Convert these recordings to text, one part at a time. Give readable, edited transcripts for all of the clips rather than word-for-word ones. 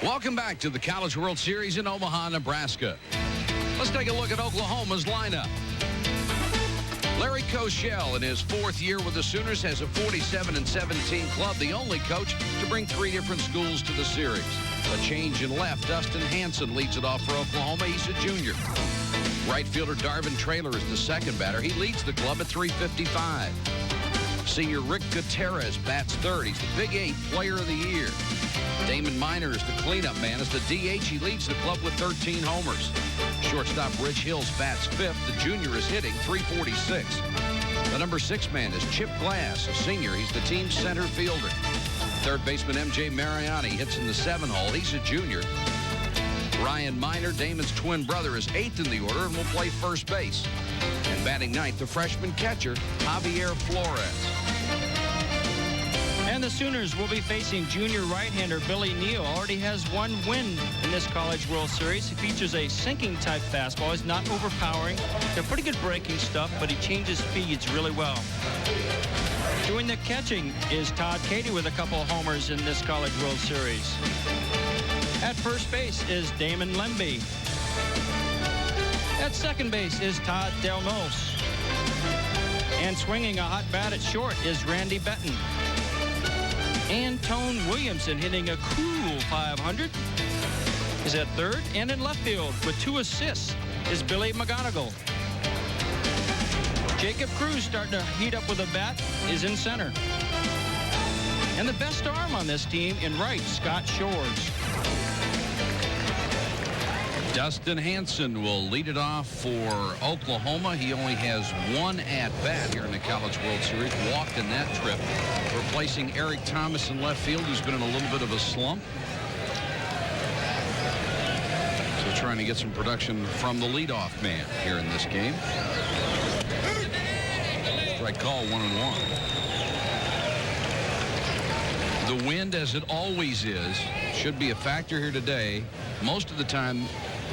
Welcome back to the College World Series in Omaha, Nebraska. Let's take a look at Oklahoma's lineup. Larry Koshel, in his fourth year with the Sooners, has a 47-17 club, the only coach to bring three different schools to the series. A change in left, Dustin Hanson leads it off for Oklahoma. He's a junior. Right fielder Darvin Traylor is the second batter. He leads the club at .355. Senior Rick Gutierrez bats third. He's the Big 8 Player of the Year. Damon Minor is the cleanup man. As the DH, he leads the club with 13 homers. Shortstop Rich Hills bats fifth. The junior is hitting .346. The number 6 man is Chip Glass, a senior. He's the team's center fielder. Third baseman MJ Mariani hits in the 7 hole. He's a junior. Ryan Minor, Damon's twin brother, is 8th in the order and will play first base. And batting ninth, the freshman catcher, Javier Flores. And the Sooners will be facing junior right-hander Billy Neal. Already has one win in this College World Series. He features a sinking-type fastball. He's not overpowering. Got pretty good breaking stuff, but he changes speeds really well. Doing the catching is Todd Cady with a couple of homers in this College World Series. At first base is Damon Lemby. At second base is Todd Delnos. And swinging a hot bat at short is Randy Benton. Antone Williamson hitting a cool .500 is at third. And in left field with 2 assists is Billy McGonigal. Jacob Cruz starting to heat up with a bat is in center. And the best arm on this team in right, Scott Shores. Dustin Hanson will lead it off for Oklahoma. He only has 1 at-bat here in the College World Series. Walked in that trip, replacing Eric Thomas in left field, who's been in a little bit of a slump. So trying to get some production from the leadoff man here in this game. Strike call, 1-1. The wind, as it always is, should be a factor here today. Most of the time,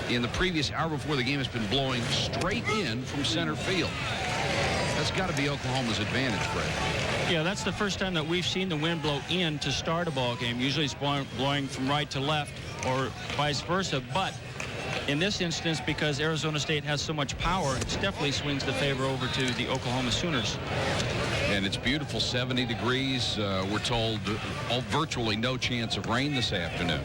in the previous hour before the game, has been blowing straight in from center field. That's got to be Oklahoma's advantage, Fred. Yeah, that's the first time that we've seen the wind blow in to start a ball game. Usually it's blowing from right to left or vice versa. But in this instance, because Arizona State has so much power, it definitely swings the favor over to the Oklahoma Sooners. And it's beautiful, 70 degrees. We're told virtually no chance of rain this afternoon.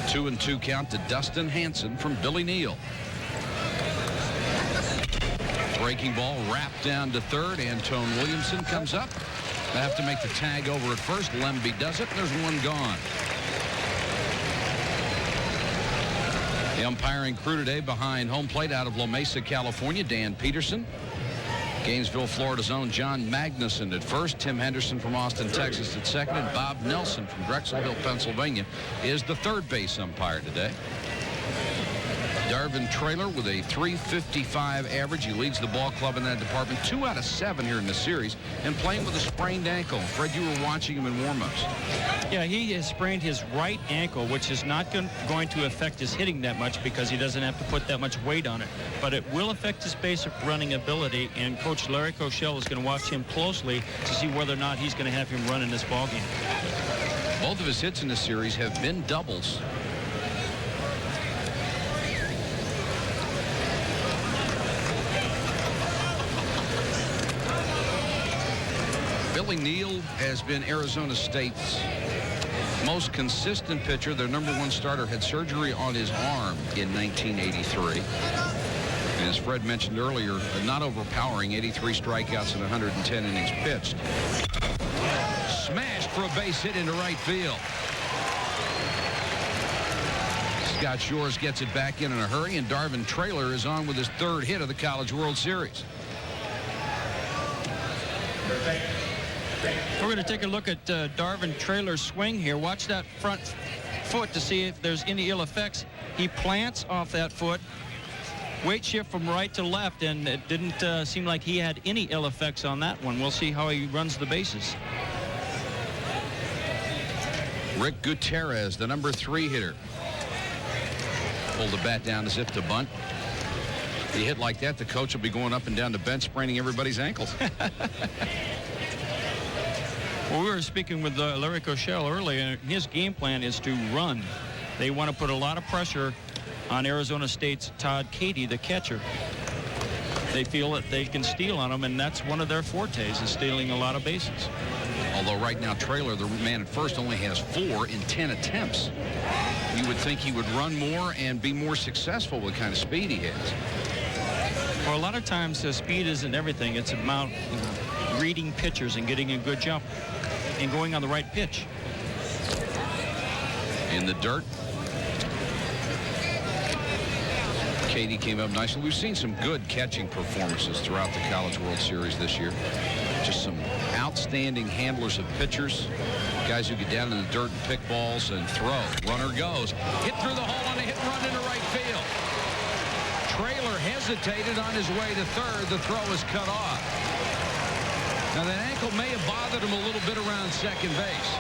2-2 count to Dustin Hanson from Billy Neal. Breaking ball wrapped down to third. Antone Williamson comes up. They have to make the tag over at first. Lemby does it. There's one gone. The umpiring crew today behind home plate out of La Mesa, California, Dan Peterson. Gainesville, Florida's own John Magnuson at first. Tim Henderson from Austin, Texas at second. And Bob Nelson from Drexel Hill, Pennsylvania is the third base umpire today. Darvin Traylor with a .355 average. He leads the ball club in that department. 2 out of 7 here in the series and playing with a sprained ankle. Fred, you were watching him in warm-ups. Yeah, he has sprained his right ankle, which is not going to affect his hitting that much because he doesn't have to put that much weight on it. But it will affect his base running ability, and Coach Larry Koshel is going to watch him closely to see whether or not he's going to have him run in this ball game. Both of his hits in this series have been doubles. Billy Neal has been Arizona State's most consistent pitcher. Their #1 starter had surgery on his arm in 1983. And as Fred mentioned earlier, not overpowering, 83 strikeouts and 110 innings pitched. Smashed for a base hit into right field. Scott Shores gets it back in a hurry, and Darvin Traylor is on with his 3rd hit of the College World Series. We're going to take a look at Darvin Traylor's swing here. Watch that front foot to see if there's any ill effects. He plants off that foot, weight shift from right to left, and it didn't seem like he had any ill effects on that one. We'll see how he runs the bases. Rick Gutierrez, the #3 hitter. Pulled the bat down as if to bunt. If you hit like that, the coach will be going up and down the bench spraining everybody's ankles. Well, we were speaking with Larry Koshel earlier, and his game plan is to run. They want to put a lot of pressure on Arizona State's Todd Katy, the catcher. They feel that they can steal on him, and that's one of their fortes, is stealing a lot of bases. Although right now Traylor, the man at first, only has 4 in 10 attempts. You would think he would run more and be more successful with the kind of speed he has. Well, a lot of times speed isn't everything. It's about reading pitchers and getting a good jump and going on the right pitch. In the dirt. Katy came up nicely. We've seen some good catching performances throughout the College World Series this year. Just some outstanding handlers of pitchers. Guys who get down in the dirt and pick balls and throw. Runner goes. Hit through the hole on a hit and run into right field. Traylor hesitated on his way to third. The throw is cut off. Now that ankle may have bothered him a little bit around second base.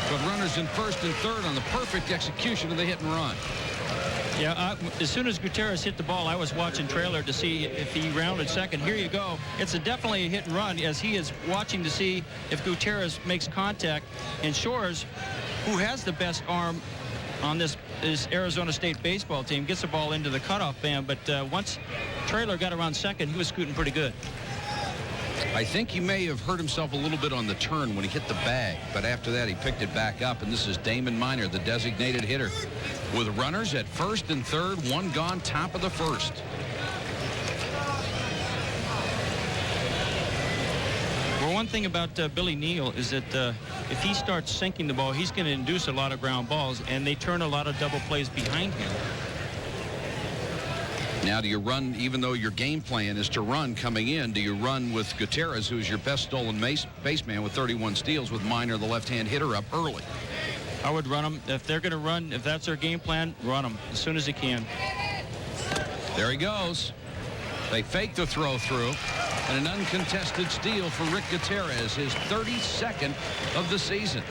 But runners in first and third on the perfect execution of the hit and run. Yeah, as soon as Gutierrez hit the ball, I was watching Traylor to see if he rounded second. Here you go. It's definitely a hit and run, as he is watching to see if Gutierrez makes contact. And Shores, who has the best arm on this Arizona State baseball team, gets the ball into the cutoff band. But once Traylor got around second, he was scooting pretty good. I think he may have hurt himself a little bit on the turn when he hit the bag, but after that he picked it back up, and this is Damon Minor, the designated hitter, with runners at first and third, one gone, top of the first. Well, one thing about Billy Neal is that if he starts sinking the ball, he's going to induce a lot of ground balls, and they turn a lot of double plays behind him. Now, do you run, even though your game plan is to run coming in, do you run with Gutierrez, who's your best stolen baseman with 31 steals, with Minor, the left-hand hitter, up early? I would run them. If they're going to run, if that's their game plan, run them as soon as they can. There he goes. They fake the throw through, and an uncontested steal for Rick Gutierrez, his 32nd of the season.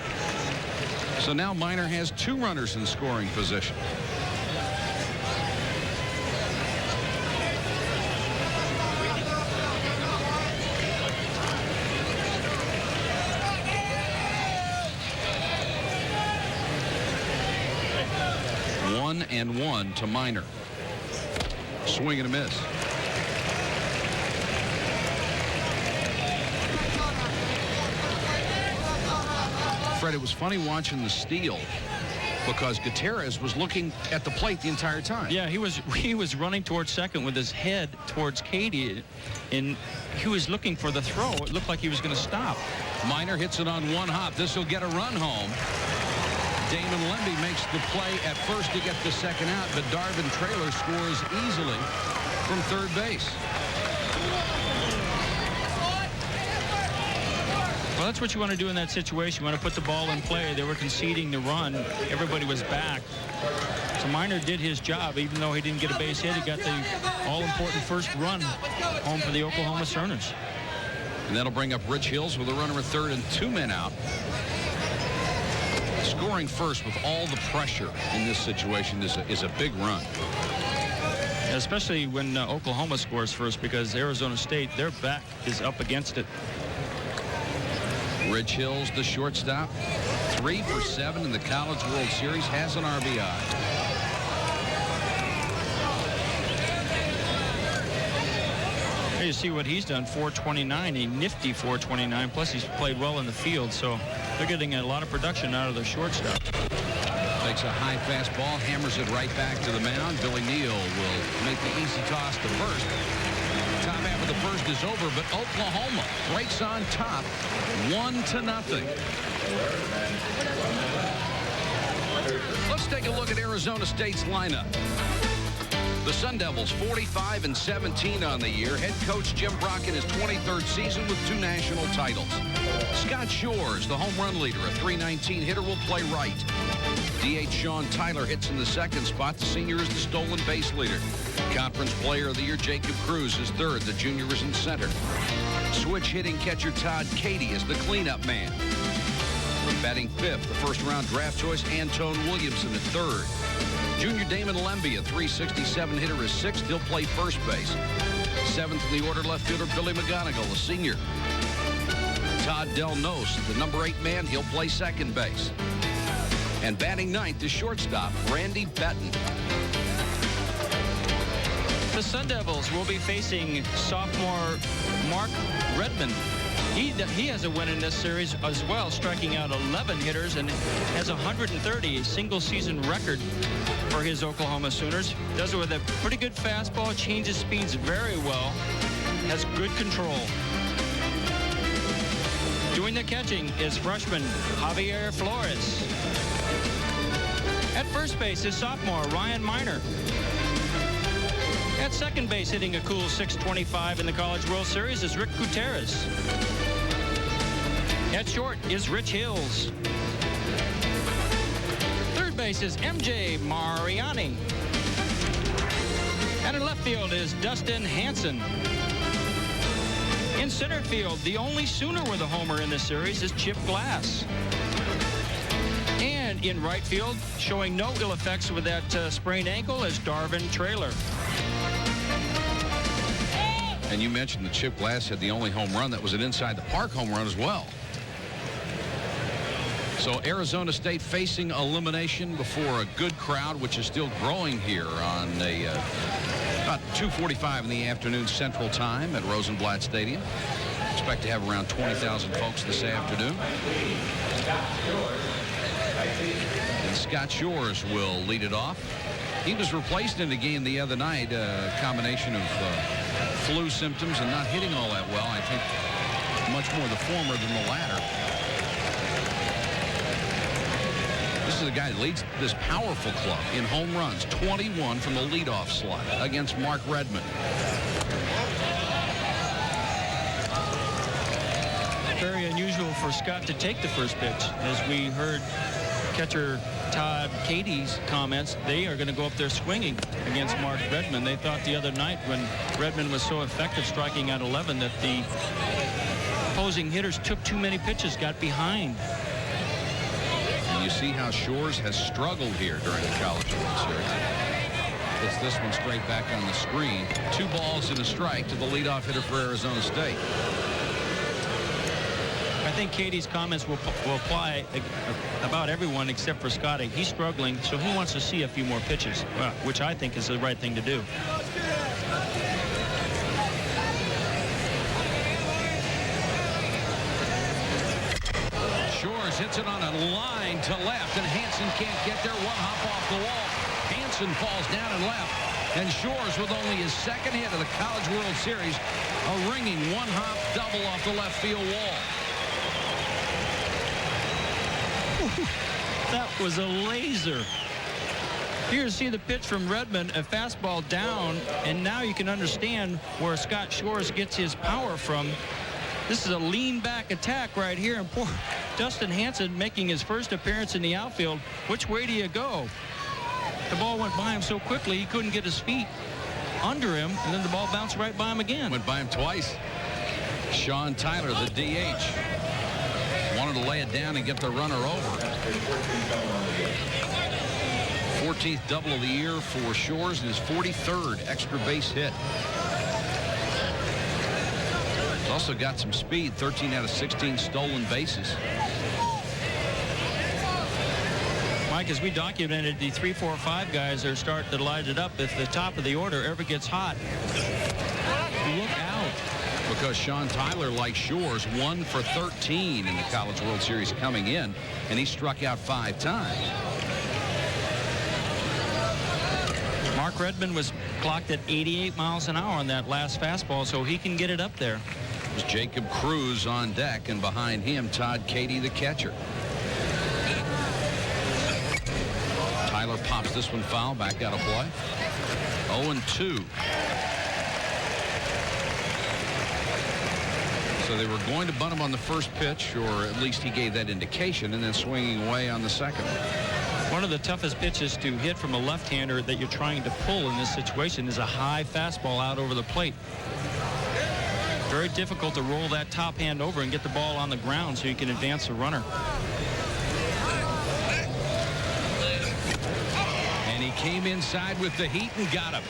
So now Minor has 2 runners in scoring position. And 1 to Minor. Swing and a miss. Fred, it was funny watching the steal because Gutierrez was looking at the plate the entire time. Yeah, he was running towards second with his head towards Katy, and he was looking for the throw. It looked like he was going to stop. Minor hits it on one hop. This will get a run home. Damon Lemby makes the play at first to get the second out, but Darvin Traylor scores easily from third base. Well, that's what you want to do in that situation. You want to put the ball in play. They were conceding the run. Everybody was back. So Minor did his job. Even though he didn't get a base hit, he got the all-important first run home for the Oklahoma Sooners. And that'll bring up Rich Hills with a runner at third and 2 men out. Scoring first with all the pressure in this situation is a big run. Especially when Oklahoma scores first, because Arizona State, their back is up against it. Rich Hills, the shortstop, 3 for 7 in the College World Series, has an RBI. You see what he's done, 429, a nifty 429, plus he's played well in the field, so they're getting a lot of production out of their shortstop. Takes a high fastball, hammers it right back to the mound. Billy Neal will make the easy toss to first. Top half of the first is over, but Oklahoma breaks on top, 1-0. Let's take a look at Arizona State's lineup. The Sun Devils 45-17 on the year. Head coach Jim Brock in his 23rd season with 2 national titles. Scott Shores, the home run leader, a .319 hitter, will play right. DH Sean Tyler hits in the second spot. The senior is the stolen base leader. Conference Player of the Year Jacob Cruz is third. The junior is in center. Switch hitting catcher Todd Katy is the cleanup man. Batting fifth, the first-round draft choice Antone Williamson at third. Junior Damon Lemby, a .367 hitter, is sixth. He'll play first base. Seventh in the order, left fielder Billy McGonigal, a senior. Todd Delnos, the number 8 man, he'll play second base. And batting ninth is shortstop Randy Betton. The Sun Devils will be facing sophomore Mark Redmond. He has a win in this series as well, striking out 11 hitters and has 130, a single-season record for his Oklahoma Sooners. Does it with a pretty good fastball, changes speeds very well, has good control. Doing the catching is freshman Javier Flores. At first base is sophomore Ryan Miner. At second base, hitting a cool .625 in the College World Series is Rick Gutierrez. At short is Rich Hills. Third base is MJ Mariani. And in left field is Dustin Hanson. In center field, the only Sooner with a homer in this series is Chip Glass. And in right field, showing no ill effects with that sprained ankle, is Darvin Traylor. And you mentioned that Chip Glass had the only home run that was an inside the park home run as well. So Arizona State facing elimination before a good crowd, which is still growing here on about 2:45 in the afternoon Central Time at Rosenblatt Stadium. Expect to have around 20,000 folks this afternoon. And Scott Shores will lead it off. He was replaced in the game the other night, a combination of flu symptoms and not hitting all that well. I think much more the former than the latter. This is the guy that leads this powerful club in home runs, 21 from the leadoff slot against Mark Redmond. Very unusual for Scott to take the first pitch. As we heard catcher Todd Katie's comments, they are going to go up there swinging against Mark Redmond. They thought the other night when Redmond was so effective striking out 11 that the opposing hitters took too many pitches, got behind. And you see how Shores has struggled here during the College World Series. Gets this one straight back on the screen. 2 balls and a strike to the leadoff hitter for Arizona State. I think Katie's comments will apply about everyone except for Scotty. He's struggling, so he wants to see a few more pitches, which I think is the right thing to do. Shores hits it on a line to left, and Hanson can't get there. One hop off the wall. Hanson falls down and left, and Shores, with only his second hit of the College World Series, a ringing one-hop double off the left field wall. That was a laser. Here you see the pitch from Redmond, a fastball down, and now you can understand where Scott Shores gets his power from. This is a lean back attack right here, and poor Dustin Hanson making his first appearance in the outfield. Which way do you go? The ball went by him so quickly he couldn't get his feet under him, and then the ball bounced right by him again. Went by him twice. Sean Tyler, the DH, wanted to lay it down and get the runner over. 14th double of the year for Shores and his 43rd extra base hit. He's also got some speed, 13 out of 16 stolen bases. Mike, as we documented, the 3, 4, 5 guys are starting to light it up. If the top of the order ever gets hot, look out. Because Sean Tyler, like Shores, 1 for 13 in the College World Series coming in, and he struck out 5 times. Mark Redmond was clocked at 88 miles an hour on that last fastball, so he can get it up there. It was Jacob Cruz on deck, and behind him, Todd Katie, the catcher. Tyler pops this one foul, back out of play. 0-2. So they were going to bunt him on the first pitch, or at least he gave that indication, and then swinging away on the second. One of the toughest pitches to hit from a left-hander that you're trying to pull in this situation is a high fastball out over the plate. Very difficult to roll that top hand over and get the ball on the ground so you can advance the runner. And he came inside with the heat and got him.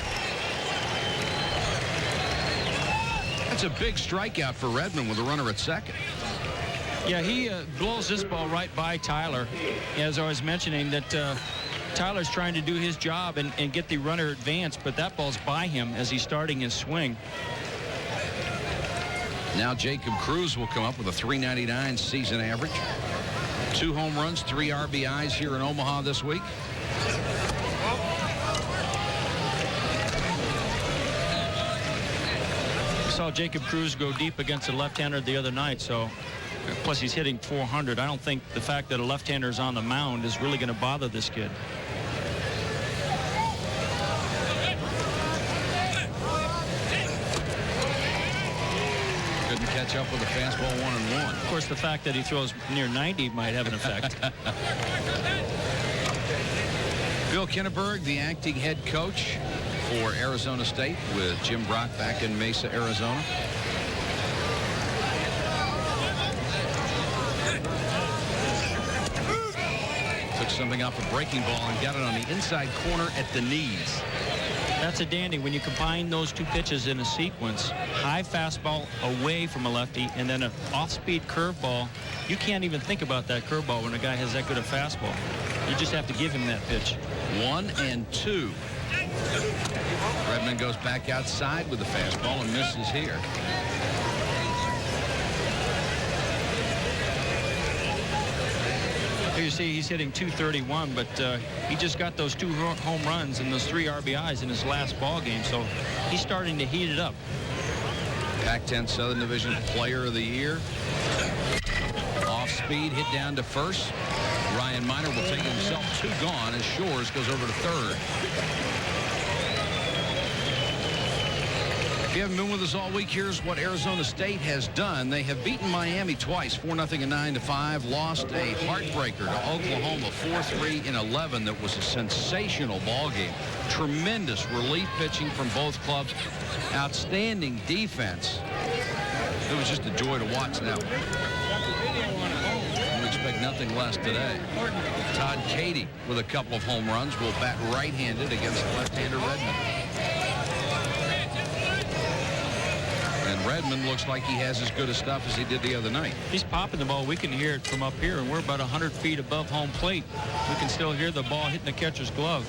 That's a big strikeout for Redmond with a runner at second. Yeah, he blows this ball right by Tyler. As I was mentioning, that Tyler's trying to do his job and get the runner advanced, but that ball's by him as he's starting his swing. Now Jacob Cruz will come up with a .399 season average. 2 home runs, 3 RBIs here in Omaha this week. I saw Jacob Cruz go deep against a left-hander the other night, so plus he's hitting .400. I don't think the fact that a left-hander is on the mound is really going to bother this kid. Couldn't catch up with a fastball 1-1. Of course, the fact that he throws near 90 might have an effect. Bill Kinneberg, the acting head coach for Arizona State, with Jim Brock back in Mesa, Arizona. Took something off a breaking ball and got it on the inside corner at the knees. That's a dandy when you combine those 2 pitches in a sequence. High fastball away from a lefty and then an off-speed curveball. You can't even think about that curveball when a guy has that good a fastball. You just have to give him that pitch. 1-2. Redmond goes back outside with the fastball and misses here. Here you see he's hitting .231, but he just got those 2 home runs and those 3 RBIs in his last ball game, so he's starting to heat it up. Pac-10 Southern Division Player of the Year. Off speed, hit down to first. Ryan Miner will take himself 2 gone as Shores goes over to third. If you haven't been with us all week, here's what Arizona State has done. They have beaten Miami twice, 4-0 and 9-5. Lost a heartbreaker to Oklahoma, 4-3 in 11. That was a sensational ball game. Tremendous relief pitching from both clubs. Outstanding defense. It was just a joy to watch now. We expect nothing less today. Todd Cady with a couple of home runs will bat right-handed against left-hander Redmond. And Redmond looks like he has as good a stuff as he did the other night. He's popping the ball. We can hear it from up here, and we're about 100 feet above home plate. We can still hear the ball hitting the catcher's glove.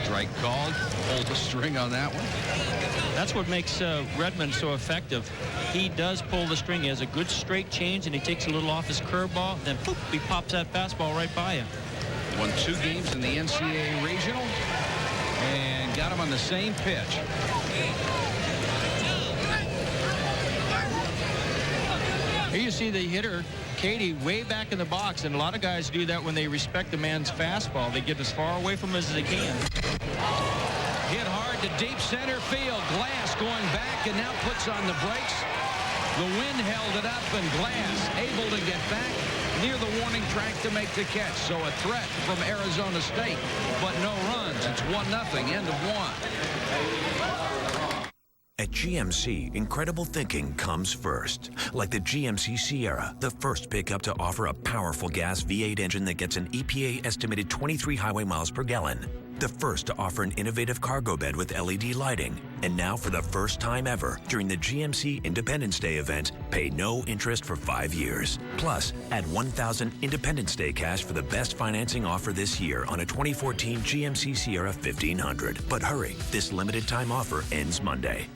Strike called. Hold the string on that one. That's what makes Redmond so effective. He does pull the string. He has a good straight change, and he takes a little off his curveball. Then, poof, he pops that fastball right by him. Won 2 games in the NCAA Regional and got him on the same pitch. Here you see the hitter, Cady, way back in the box, and a lot of guys do that when they respect the man's fastball. They get as far away from him as they can. Hit hard to deep center field. Glass going back and now puts on the brakes. The wind held it up, and Glass able to get back near the warning track to make the catch. So a threat from Arizona State, but no runs. It's 1-0, end of 1. At GMC, incredible thinking comes first. Like the GMC Sierra, the first pickup to offer a powerful gas V8 engine that gets an EPA estimated 23 highway miles per gallon. The first to offer an innovative cargo bed with LED lighting. And now for the first time ever, during the GMC Independence Day event, pay no interest for 5 years. Plus, add $1,000 Independence Day cash for the best financing offer this year on a 2014 GMC Sierra 1500. But hurry, this limited time offer ends Monday.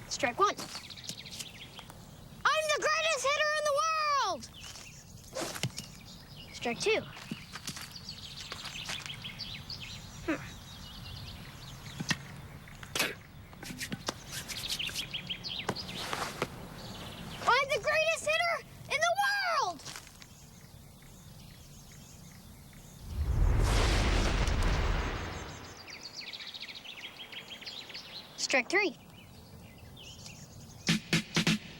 Strike 1. I'm the greatest hitter in the world! Strike 2. I'm the greatest hitter in the world! Strike 3.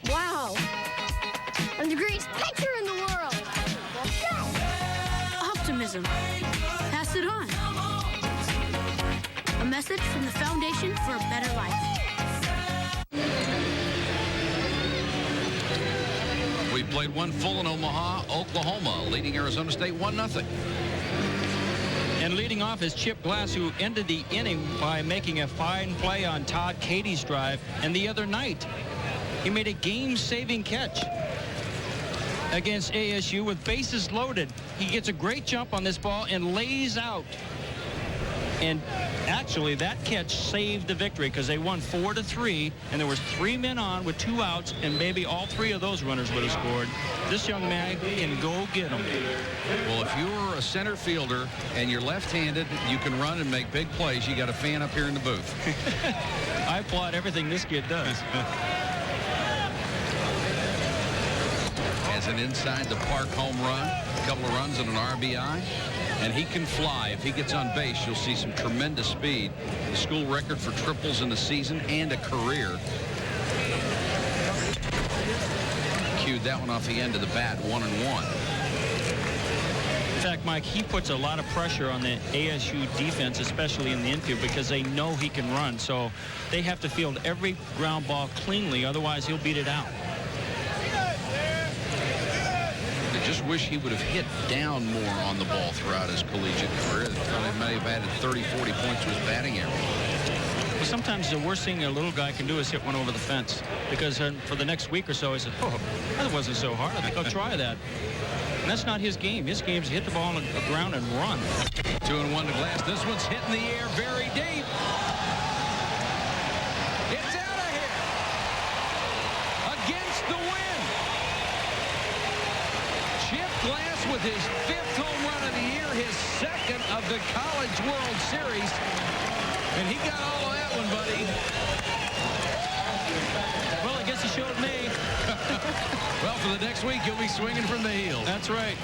Wow, I'm the greatest pitcher in the world. Optimism. Pass it on. A message from the Foundation for a Better Life. We played one full in Omaha, Oklahoma, leading Arizona State 1-0. And leading off is Chip Glass, who ended the inning by making a fine play on Todd Katie's drive. And the other night, he made a game-saving catch against ASU with bases loaded. He gets a great jump on this ball and lays out. And actually, that catch saved the victory because they won 4-3, and there was 3 men on with 2 outs, and maybe all 3 of those runners would have scored. This young man can go get them. Well, if you're a center fielder and you're left-handed, you can run and make big plays. You got a fan up here in the booth. I applaud everything this kid does. As an inside the park home run, a couple of runs and an RBI. And he can fly. If he gets on base, you'll see some tremendous speed. The school record for triples in the season and a career. Cued that one off the end of the bat, 1-1. In fact, Mike, he puts a lot of pressure on the ASU defense, especially in the infield, because they know he can run. So they have to field every ground ball cleanly, otherwise he'll beat it out. I just wish he would have hit down more on the ball throughout his collegiate career. He may have added 30, 40 points to his batting average. Well, sometimes the worst thing a little guy can do is hit one over the fence, because for the next week or so, he said, oh, that wasn't so hard. I think I'll try that. And that's not his game. His game is hit the ball on the ground and run. 2-1 to Glass. This one's hit in the air very deep. It's out of here. Against the wind. Chip Glass with his 5th home run of the year, his 2nd of the College World Series. And he got all of that one, buddy. Well, I guess he showed me. Well, for the next week, you'll be swinging from the heels. That's right.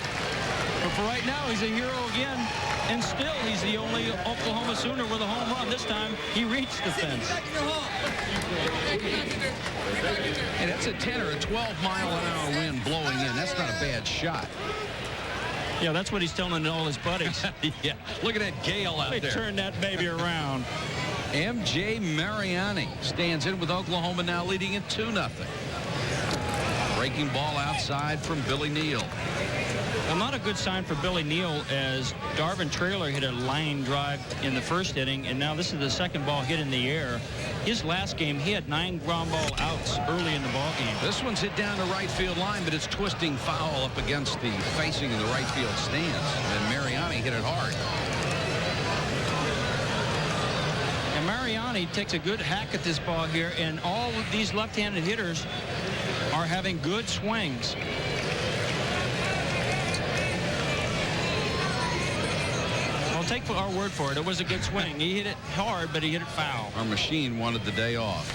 But for right now, he's a hero again. And still, he's the only Oklahoma Sooner with a home run. This time, he reached the fence. And that's a 10 or a 12-mile-an-hour wind blowing in. That's not a bad shot. Yeah, that's what he's telling all his buddies. Yeah, look at that gale out They there. turn that baby around. M.J. Mariani stands in with Oklahoma now leading it 2-0. Breaking ball outside from Billy Neal. Well, not a good sign for Billy Neal, as Darvin Traylor hit a line drive in the first inning, and now this is the second ball hit in the air. His last game, he had 9 ground ball outs early in the ball game. This one's hit down the right field line, but it's twisting foul up against the facing of the right field stands, and Mariani hit it hard. And Mariani takes a good hack at this ball here, and all of these left-handed hitters are having good swings. Well, take our word for it. It was a good swing. He hit it hard, but he hit it foul. Our machine wanted the day off.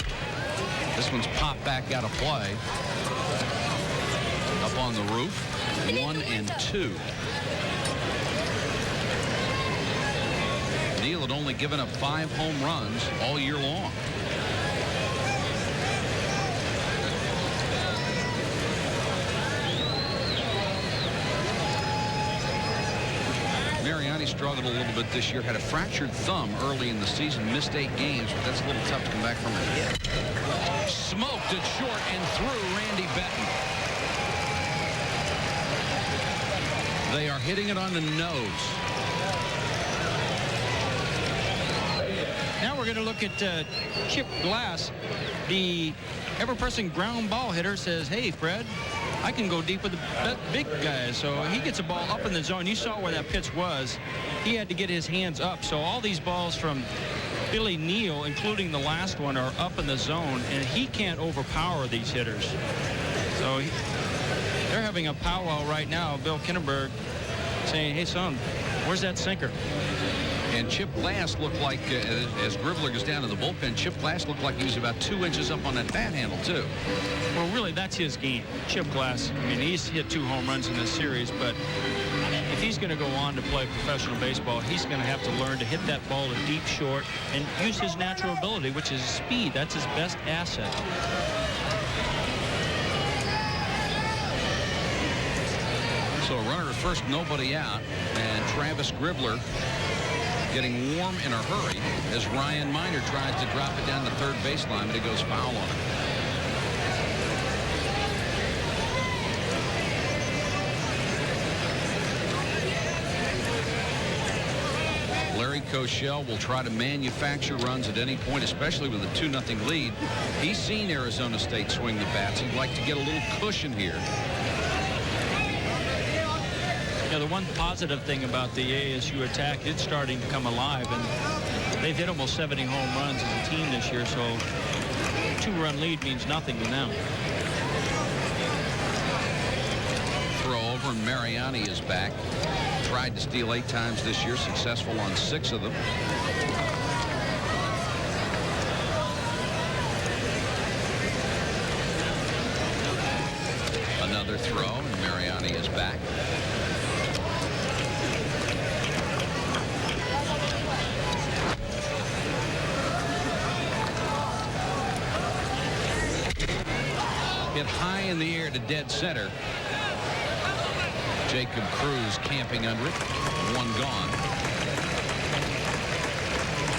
This one's popped back out of play. Up on the roof. 1-2. Neal had only given up 5 home runs all year long. Mariani struggled a little bit this year, had a fractured thumb early in the season, missed 8 games, but that's a little tough to come back from a hit. Smoked it short and through Randy Benton. They are hitting it on the nose. Now we're going to look at Chip Glass. The ever-pressing ground ball hitter says, hey, Fred, I can go deep with the big guys. So he gets a ball up in the zone. You saw where that pitch was. He had to get his hands up. So all these balls from Billy Neal, including the last one, are up in the zone, and he can't overpower these hitters. So they're having a powwow right now. Bill Kinneberg saying, hey, son, where's that sinker? And Chip Glass looked like, as Gribler goes down to the bullpen, Chip Glass looked like he was about 2 inches up on that bat handle, too. Well, really, that's his game. Chip Glass, I mean, he's hit 2 home runs in this series, but if he's going to go on to play professional baseball, he's going to have to learn to hit that ball to deep short and use his natural ability, which is speed. That's his best asset. So a runner at first, nobody out, and Travis Gribler getting warm in a hurry as Ryan Miner tries to drop it down the third baseline, but it goes foul on him. Koshel will try to manufacture runs at any point, especially with a 2-0 lead. He's seen Arizona State swing the bats. He'd like to get a little cushion here. Yeah, the one positive thing about the ASU attack, it's starting to come alive, and they've hit almost 70 home runs as a team this year, so a 2-run lead means nothing to them. Throw over, and Mariani is back. Tried to steal 8 times this year, successful on 6 of them. Another throw, and Mariani is back. Hit high in the air to dead center. Jacob Cruz camping under it. 1 gone.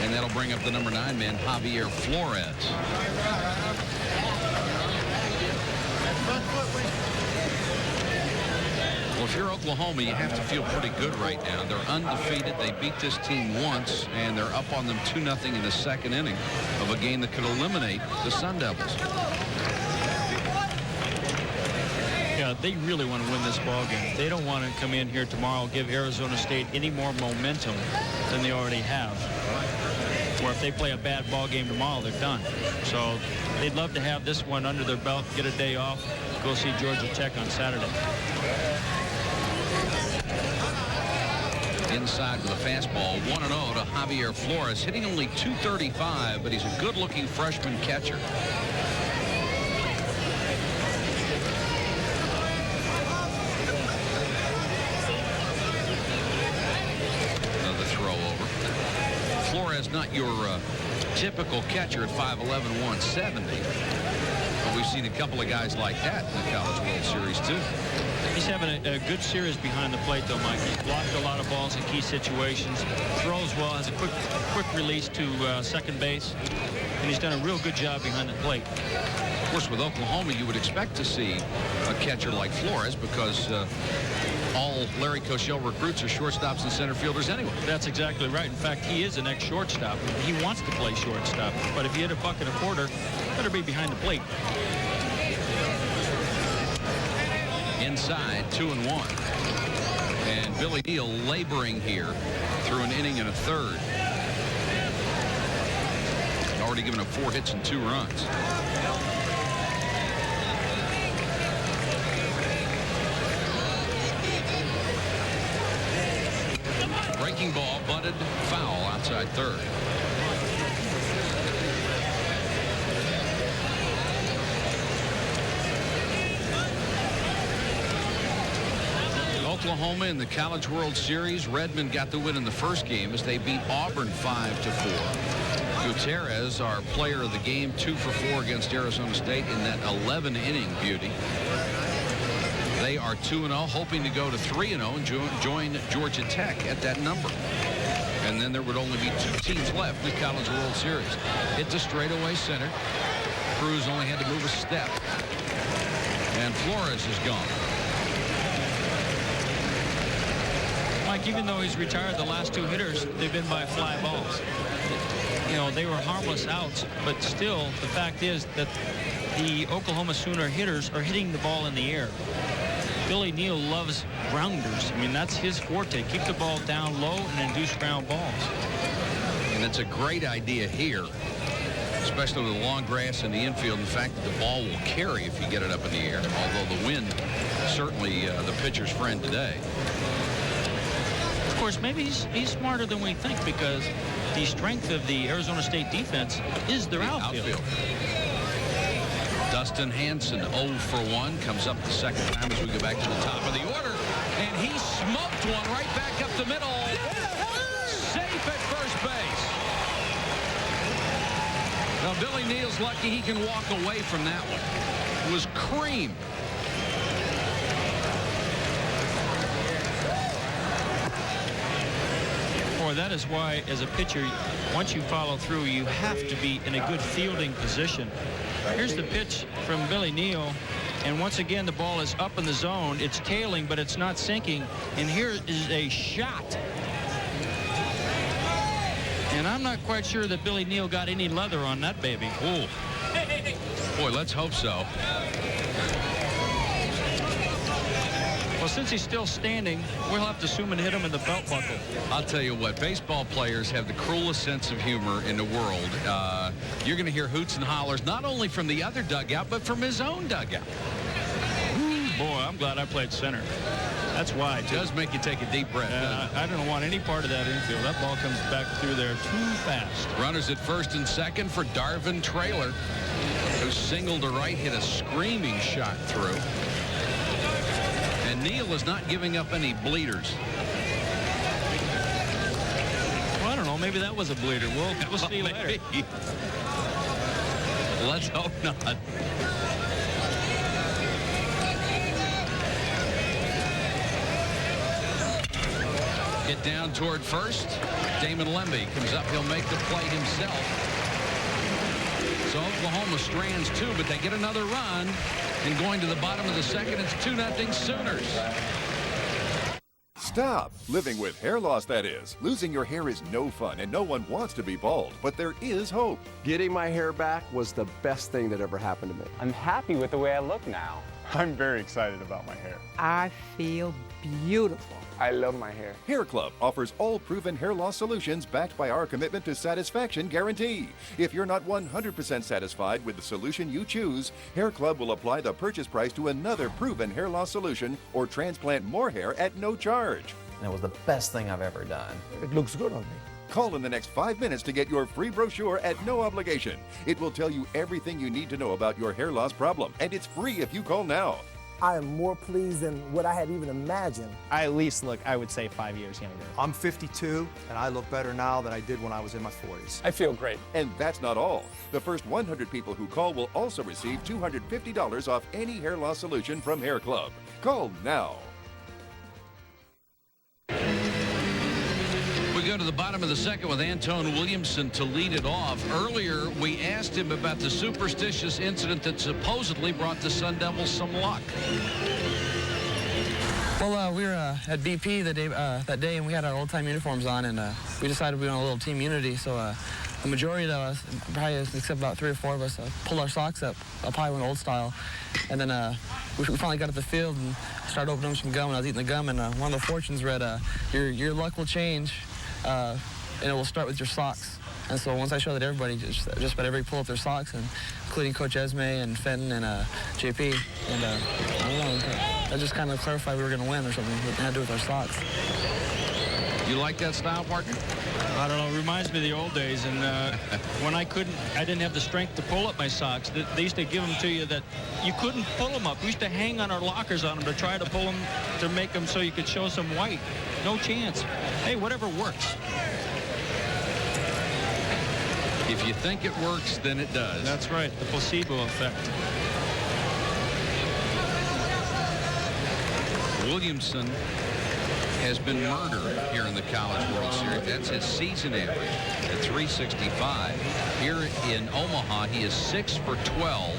And that'll bring up the number 9 man, Javier Flores. Well, if you're Oklahoma, you have to feel pretty good right now. They're undefeated. They beat this team once, and they're up on them 2-0 in the 2nd inning of a game that could eliminate the Sun Devils. Yeah, they really want to win this ball game. They don't want to come in here tomorrow and give Arizona State any more momentum than they already have. Or if they play a bad ball game tomorrow, they're done. So they'd love to have this one under their belt, get a day off, go see Georgia Tech on Saturday. Inside with a fastball, 1-0 to Javier Flores, hitting only .235, but he's a good-looking freshman catcher. Flores, not your typical catcher at 5'11", 170. But we've seen a couple of guys like that in the College World Series, too. He's having a good series behind the plate, though, Mike. He's blocked a lot of balls in key situations, throws well, has a quick release to second base, and he's done a real good job behind the plate. Of course, with Oklahoma, you would expect to see a catcher like Flores because all Larry Koshel recruits are shortstops and center fielders anyway. That's exactly right. In fact, he is an ex-shortstop. He wants to play shortstop, but if you hit a buck and a quarter, better be behind the plate. Inside, 2-1. And Billy Neal laboring here through an inning and a third. Already given up 4 hits and 2 runs. Breaking ball, bunted, foul outside third. Oklahoma in the College World Series. Redmond got the win in the first game as they beat Auburn 5-4. Gutierrez, our player of the game, 2 for 4 against Arizona State in that 11-inning beauty. They are 2-0, hoping to go to 3-0 and join Georgia Tech at that number. And then there would only be 2 teams left in the College World Series. Hit to straightaway center. Cruz only had to move a step. And Flores is gone. Mike, even though he's retired, the last 2 hitters, they've been by fly balls. You know, they were harmless outs, but still, the fact is that the Oklahoma Sooner hitters are hitting the ball in the air. Billy Neal loves grounders. I mean, that's his forte. Keep the ball down low and induce ground balls. And it's a great idea here, especially with the long grass in the infield, and the fact that the ball will carry if you get it up in the air, although the wind certainly the pitcher's friend today. Of course, maybe he's smarter than we think, because the strength of the Arizona State defense is their outfield. Dustin Hanson 0 for 1 comes up the second time as we go back to the top of the order, and he smoked one right back up the middle. Safe at first base. Now Billy Neal's lucky he can walk away from that one. It was cream. Boy, that is why, as a pitcher, once you follow through, you have to be in a good fielding position. Here's the pitch from Billy Neal, and once again the ball is up in the zone. It's tailing, but it's not sinking, and here is a shot. And I'm not quite sure that Billy Neal got any leather on that baby. Oh, boy, let's hope so. Well, since he's still standing, we'll have to assume and hit him in the belt buckle. I'll tell you what, baseball players have the cruelest sense of humor in the world. You're going to hear hoots and hollers, not only from the other dugout, but from his own dugout. Ooh, boy, I'm glad I played center. That's why. It does make you take a deep breath. I don't want any part of that infield. That ball comes back through there too fast. Runners at first and second for Darvin Traylor, who singled to right, hit a screaming shot through. And Neal is not giving up any bleeders. Well, I don't know. Maybe that was a bleeder. We'll see later. Let's hope not. Get down toward first. Damon Lemby comes up. He'll make the play himself. So Oklahoma strands two, but they get another run. And going to the bottom of the second, it's 2-0 Sooners. Stop living with hair loss, that is. Losing your hair is no fun, and no one wants to be bald, but there is hope. Getting my hair back was the best thing that ever happened to me. I'm happy with the way I look now. I'm very excited about my hair. I feel beautiful. I love my hair. Hair Club offers all proven hair loss solutions backed by our commitment to satisfaction guarantee. If you're not 100% satisfied with the solution you choose, Hair Club will apply the purchase price to another proven hair loss solution or transplant more hair at no charge. And it was the best thing I've ever done. It looks good on me. Call in the next 5 minutes to get your free brochure at no obligation. It will tell you everything you need to know about your hair loss problem, and it's free if you call now. I am more pleased than what I had even imagined. I at least look, I would say, 5 years younger. I'm 52, and I look better now than I did when I was in my 40s. I feel great. And that's not all. The first 100 people who call will also receive $250 off any hair loss solution from Hair Club. Call now. We go to the bottom of the second with Antone Williamson to lead it off. Earlier, we asked him about the superstitious incident that supposedly brought the Sun Devils some luck. Well, we were at BP that day, and we had our old-time uniforms on, and we decided we wanted a little team unity. So the majority of us, probably except about 3 or 4 of us, pulled our socks up high, went old style. And then we finally got to the field and started opening some gum, and I was eating the gum, and one of the fortunes read, your luck will change, and it will start with your socks. And so once I showed that everybody, just about everybody pulled up their socks, and including Coach Esme and Fenton and JP, and I don't know, that just kind of clarified we were going to win or something. It had to do with our socks. You like that style, partner? I don't know. It reminds me of the old days, and when I didn't have the strength to pull up my socks. They used to give them to you that you couldn't pull them up. We used to hang on our lockers on them to try to pull them to make them so you could show some white. No chance. Hey, whatever works. If you think it works, then it does. That's right, the placebo effect. Williamson has been murdered here in the College World Series. That's his season average at 365. Here in Omaha, he is 6 for 12,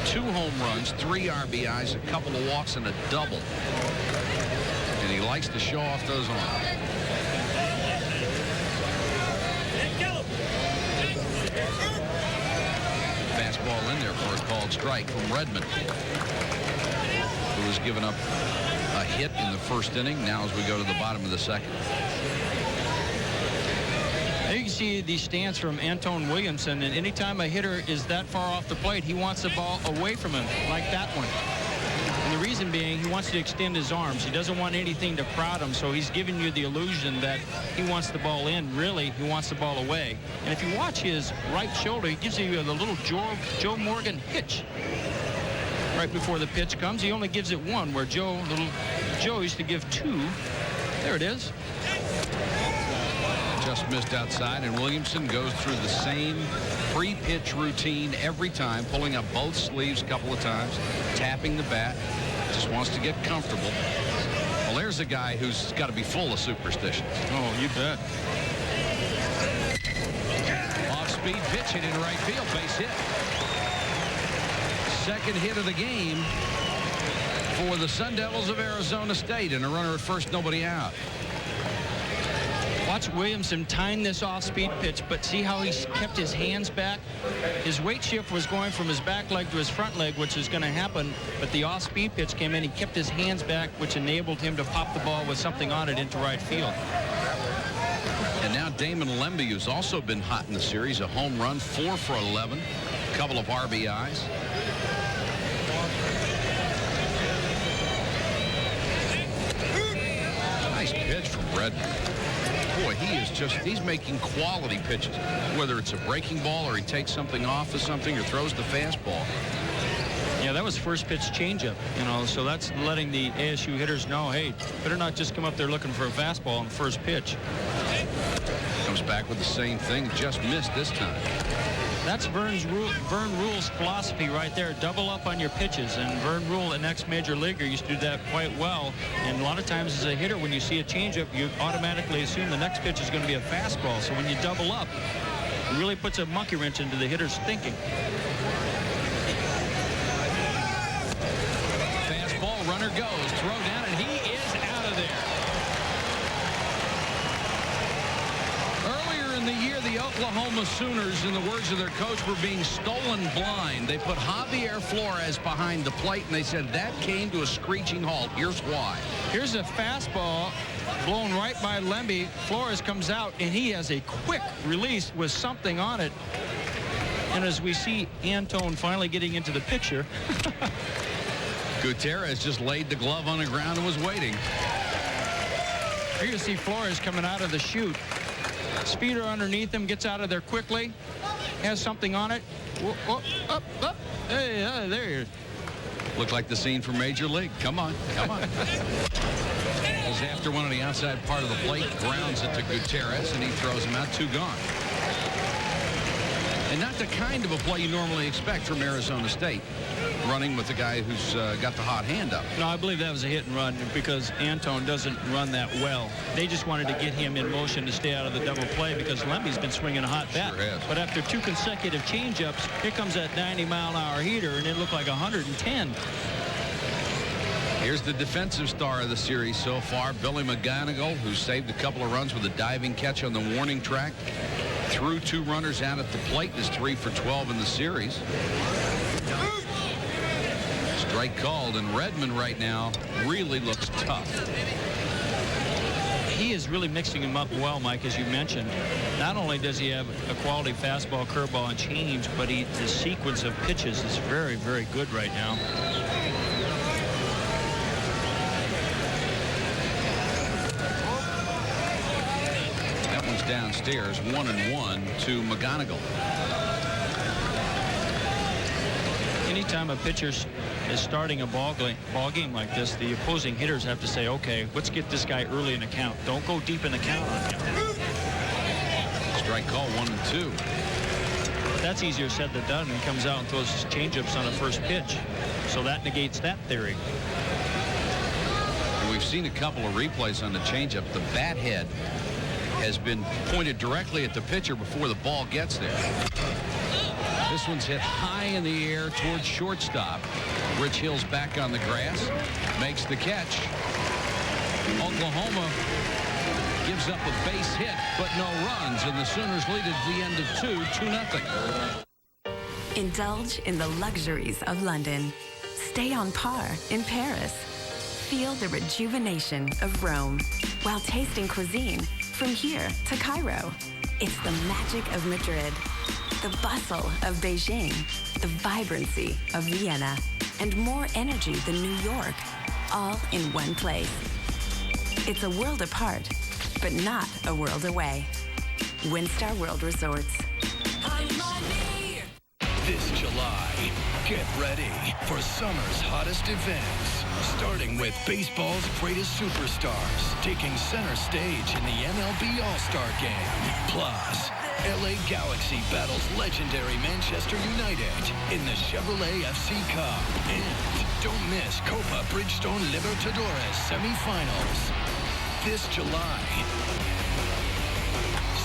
2 home runs, 3 RBIs, a couple of walks, and a double. And he likes to show off those arms. Fastball in there for a called strike from Redmond, who was given up a hit in the first inning. Now as we go to the bottom of the second. You can see the stance from Antone Williamson, and anytime a hitter is that far off the plate, he wants the ball away from him, like that one. And the reason being, he wants to extend his arms. He doesn't want anything to crowd him, so he's giving you the illusion that he wants the ball in. Really, he wants the ball away. And if you watch his right shoulder, he gives you the little Joe Morgan hitch. Right before the pitch comes, he only gives it one, where Joe used to give 2. There it is. Just missed outside, and Williamson goes through the same pre-pitch routine every time, pulling up both sleeves a couple of times, tapping the bat, just wants to get comfortable. Well, there's a guy who's got to be full of superstitions. Oh, you bet. Off-speed pitch hit in right field, base hit. Second hit of the game for the Sun Devils of Arizona State, and a runner at first, nobody out. Well, Watch Williamson time this off-speed pitch, but see how he kept his hands back? His weight shift was going from his back leg to his front leg, which is going to happen, but the off-speed pitch came in. He kept his hands back, which enabled him to pop the ball with something on it into right field. And now Damon Lemby, who's also been hot in the series, a home run, 4 for 11, a couple of RBIs. Nice pitch from Redmond. Boy, he's making quality pitches, whether it's a breaking ball or he takes something off of something or throws the fastball. Yeah, that was first pitch changeup, you know, so that's letting the ASU hitters know, hey, better not just come up there looking for a fastball on the first pitch. Comes back with the same thing, just missed this time. That's Vern Rule's philosophy right there. Double up on your pitches. And Vern Rule, an ex-major leaguer, used to do that quite well. And a lot of times as a hitter, when you see a changeup, you automatically assume the next pitch is going to be a fastball. So when you double up, it really puts a monkey wrench into the hitter's thinking. Fastball, runner goes, throw down, and he is out of there. Earlier in the year, the Oklahoma Sooners, in the words of their coach, were being stolen blind. They put Javier Flores behind the plate, and they said that came to a screeching halt. Here's why. Here's a fastball blown right by Lemby. Flores comes out, and he has a quick release with something on it. And as we see Antone finally getting into the picture. Gutierrez just laid the glove on the ground and was waiting. Here you see Flores coming out of the chute. Speeder underneath him, gets out of there quickly, has something on it. Whoa, up. Hey, there he is. Looked like the scene from Major League. Come on. Goes after one on the outside part of the plate, grounds it to Gutierrez, and he throws him out, 2 gone. And not the kind of a play you normally expect from Arizona State, running with the guy who's got the hot hand up. No, I believe that was a hit and run because Antone doesn't run that well. They just wanted to get him in motion to stay out of the double play because Lemby's been swinging a hot bat. Sure has. But after 2 consecutive changeups, here comes that 90-mile-an-hour heater, and it looked like 110. Here's the defensive star of the series so far, Billy McGonigal, who saved a couple of runs with a diving catch on the warning track. Threw 2 runners out at the plate and is 3 for 12 in the series. Strike called, and Redmond right now really looks tough. He is really mixing him up well, Mike, as you mentioned. Not only does he have a quality fastball, curveball, and change, but the sequence of pitches is very, very good right now. Downstairs, 1-1 to McGonigal. Anytime a pitcher is starting a ball game like this, the opposing hitters have to say, okay, let's get this guy early in the count. Don't go deep in the count on him. Strike call, 1-2. That's easier said than done. He comes out and throws his changeups on the first pitch. So that negates that theory. And we've seen a couple of replays on the changeup. The bat head has been pointed directly at the pitcher before the ball gets there. This one's hit high in the air towards shortstop. Rich Hill's back on the grass, makes the catch. Oklahoma gives up a base hit, but no runs, and the Sooners lead at the end of 2-0. Indulge in the luxuries of London. Stay on par in Paris. Feel the rejuvenation of Rome while tasting cuisine from here to Cairo. It's the magic of Madrid, the bustle of Beijing, the vibrancy of Vienna, and more energy than New York, all in one place. It's a world apart, but not a world away. WinStar World Resorts. This July, get ready for summer's hottest events. Starting with baseball's greatest superstars taking center stage in the MLB All-Star Game. Plus, LA Galaxy battles legendary Manchester United in the Chevrolet FC Cup. And don't miss Copa Bridgestone Libertadores semifinals. This July,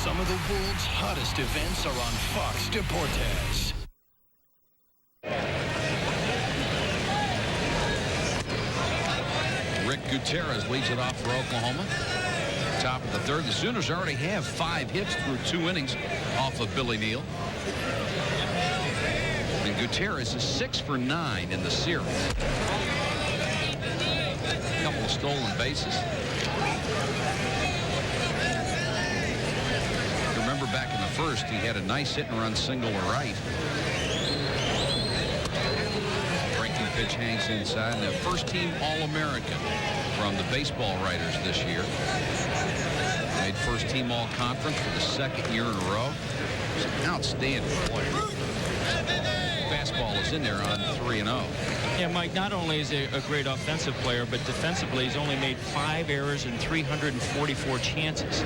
some of the world's hottest events are on Fox Deportes. Rick Gutierrez leads it off for Oklahoma. Top of the third. The Sooners already have 5 hits through 2 innings off of Billy Neal. And Gutierrez is 6 for 9 in the series. A couple of stolen bases. Remember back in the first, he had a nice hit and run single to right. Breaking pitch hangs inside, and a first-team All-American from the baseball writers this year. Made first-team All-Conference for the 2nd year in a row. He's an outstanding player. Fastball is in there on 3-0. Yeah, Mike, not only is he a great offensive player, but defensively he's only made 5 errors and 344 chances.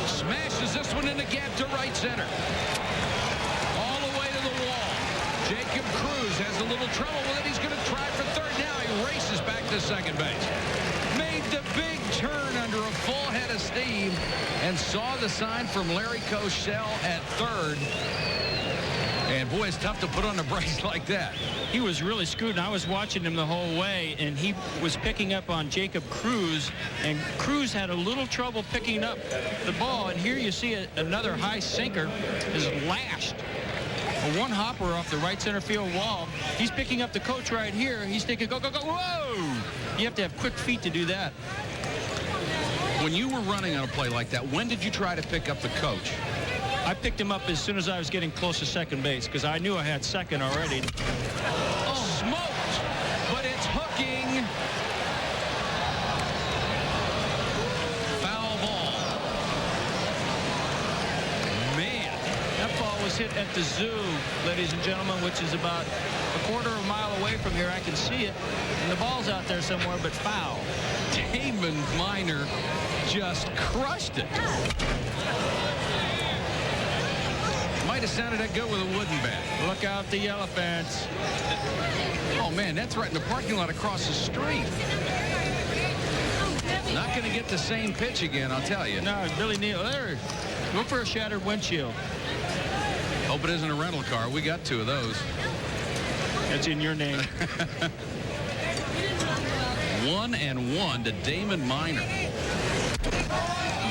Smashes this one in the gap to right center. All the way to the wall. Jacob Cruz has a little trouble with it. He's going to try for third now. He races back to second base. Made the big turn under a full head of steam and saw the sign from Larry Koshel at third. And boy, it's tough to put on the brakes like that. He was really screwed, and I was watching him the whole way, and he was picking up on Jacob Cruz, and Cruz had a little trouble picking up the ball, and here you see another high sinker is lashed. A one hopper off the right center field wall. He's picking up the coach right here. He's thinking, go, go, go, whoa! You have to have quick feet to do that. When you were running on a play like that, when did you try to pick up the coach? I picked him up as soon as I was getting close to second base because I knew I had second already. Oh, smoked, but it's hooking. Foul ball. Man, that ball was hit at the zoo, ladies and gentlemen, which is about a quarter of a mile away from here. I can see it, and the ball's out there somewhere, but foul. Damon Minor just crushed it. Might have sounded that good with a wooden bat. Look out the elephants. Oh, man, that's right in the parking lot across the street. Not going to get the same pitch again, I'll tell you. No, Billy Neal. There. Look for a shattered windshield. Hope it isn't a rental car. We got 2 of those. It's in your name. 1-1 to Damon Minor.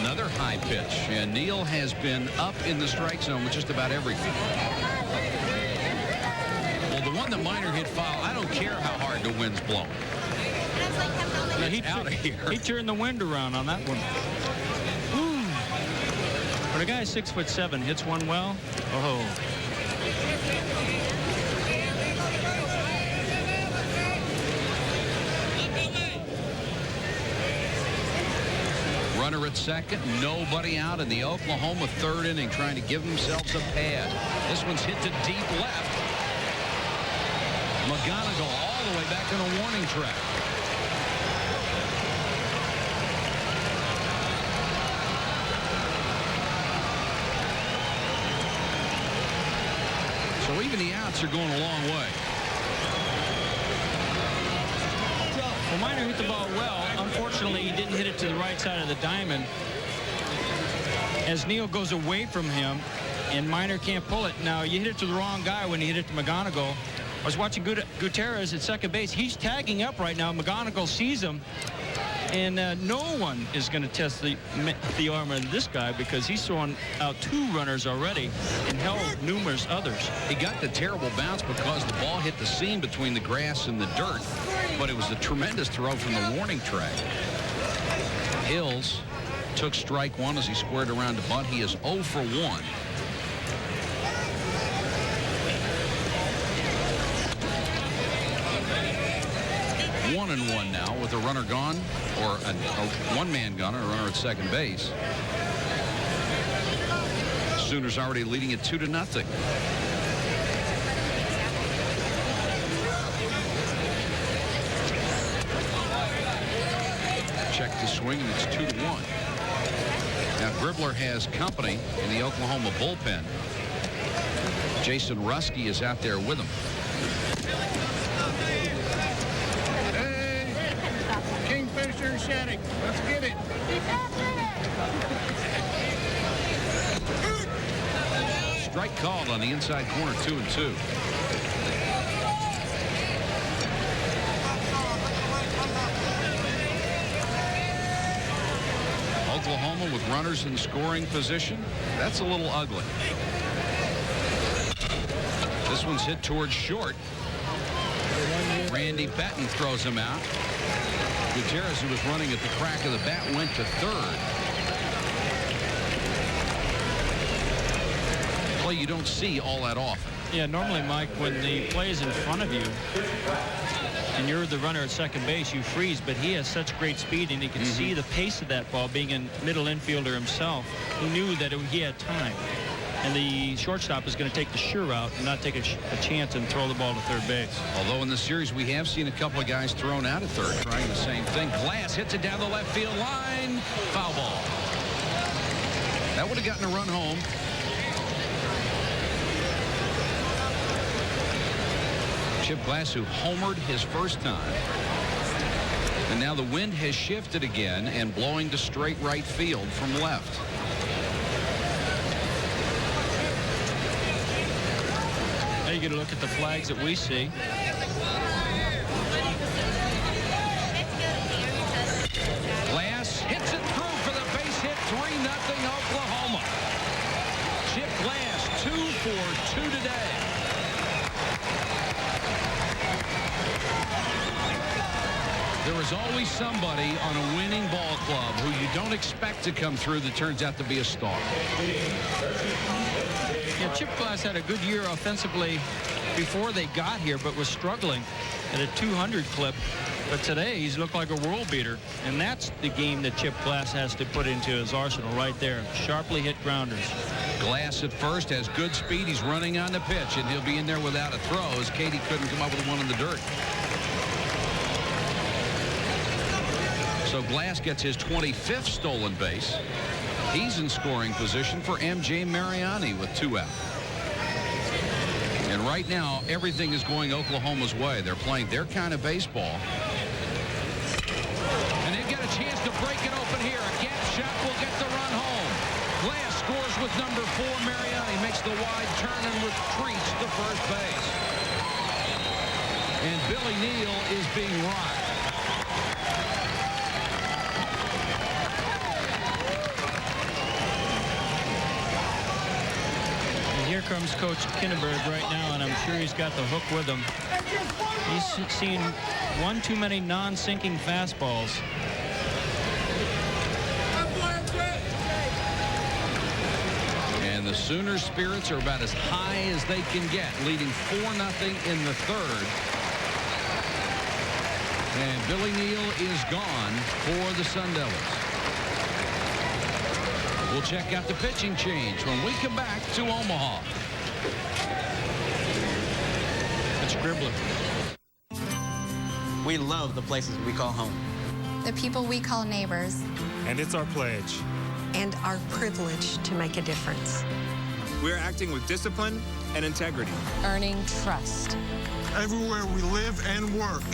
Another high pitch, and Neal has been up in the strike zone with just about everything. Well, the one that Minor hit foul, I don't care how hard the wind's blowing. Get out of here. He turned the wind around on that one. Woo. But a guy 6'7" hits one well. Oh. Runner at second, nobody out in the Oklahoma 3rd inning, trying to give themselves a pad. This one's hit to deep left. McGonigal all the way back on a warning track. So even the outs are going a long way. Well, Minor hit the ball well. Unfortunately, he didn't hit it to the right side of the diamond. As Neal goes away from him, and Minor can't pull it. Now, you hit it to the wrong guy when you hit it to McGonigal. I was watching Gutierrez at second base. He's tagging up right now. McGonigal sees him. And no one is going to test the arm of this guy because he's thrown out 2 runners already and held numerous others. He got the terrible bounce because the ball hit the seam between the grass and the dirt, but it was a tremendous throw from the warning track. Hills took strike 1 as he squared around to bunt. He is 0 for 1. One and 1 now with a runner gone, or a one-man gunner, a runner at second base. Sooners already leading it 2-0. Check the swing, and it's 2-1. Now Gribler has company in the Oklahoma bullpen. Jason Ruski is out there with him. Kingfisher shedding. Let's get it. Strike called on the inside corner, 2-2. Oklahoma with runners in scoring position. That's a little ugly. This one's hit towards short. Randy Benton throws him out. Gutierrez, who was running at the crack of the bat, went to third. Play you don't see all that often. Yeah, normally, Mike, when the play is in front of you and you're the runner at second base, you freeze, but he has such great speed and he can see the pace of that ball. Being a middle infielder himself, he knew that he had time. And the shortstop is going to take the sure route and not take a chance and throw the ball to third base. Although in the series we have seen a couple of guys thrown out at third trying the same thing. Glass hits it down the left field line. Foul ball. That would have gotten a run home. Chip Glass, who homered his first time. And now the wind has shifted again and blowing to straight right field from left. Now you get a look at the flags that we see. Glass hits it through for the base hit. 3-0 Oklahoma. Chip Glass 2 for 2 today. There is always somebody on a winning ball club who you don't expect to come through that turns out to be a star. Yeah, Chip Glass had a good year offensively before they got here, but was struggling at a 200 clip. But today, he's looked like a world beater. And that's the game that Chip Glass has to put into his arsenal right there. Sharply hit grounders. Glass at first has good speed. He's running on the pitch, and he'll be in there without a throw as Katie couldn't come up with one in the dirt. So Glass gets his 25th stolen base. He's in scoring position for M.J. Mariani with 2 out. And right now, everything is going Oklahoma's way. They're playing their kind of baseball. And they've got a chance to break it open here. A gap shot will get the run home. Glass scores with number 4. Mariani makes the wide turn and retreats to first base. And Billy Neal is being rocked. Here comes Coach Kinneberg right now, and I'm sure he's got the hook with him. He's seen one too many non-sinking fastballs. And the Sooners' spirits are about as high as they can get, leading 4-0 in the third. And Billy Neal is gone for the Sun Devils. We'll check out the pitching change when we come back to Omaha. It's Gribbler. We love the places we call home. The people we call neighbors. And it's our pledge. And our privilege to make a difference. We're acting with discipline and integrity. Earning trust. Everywhere we live and work.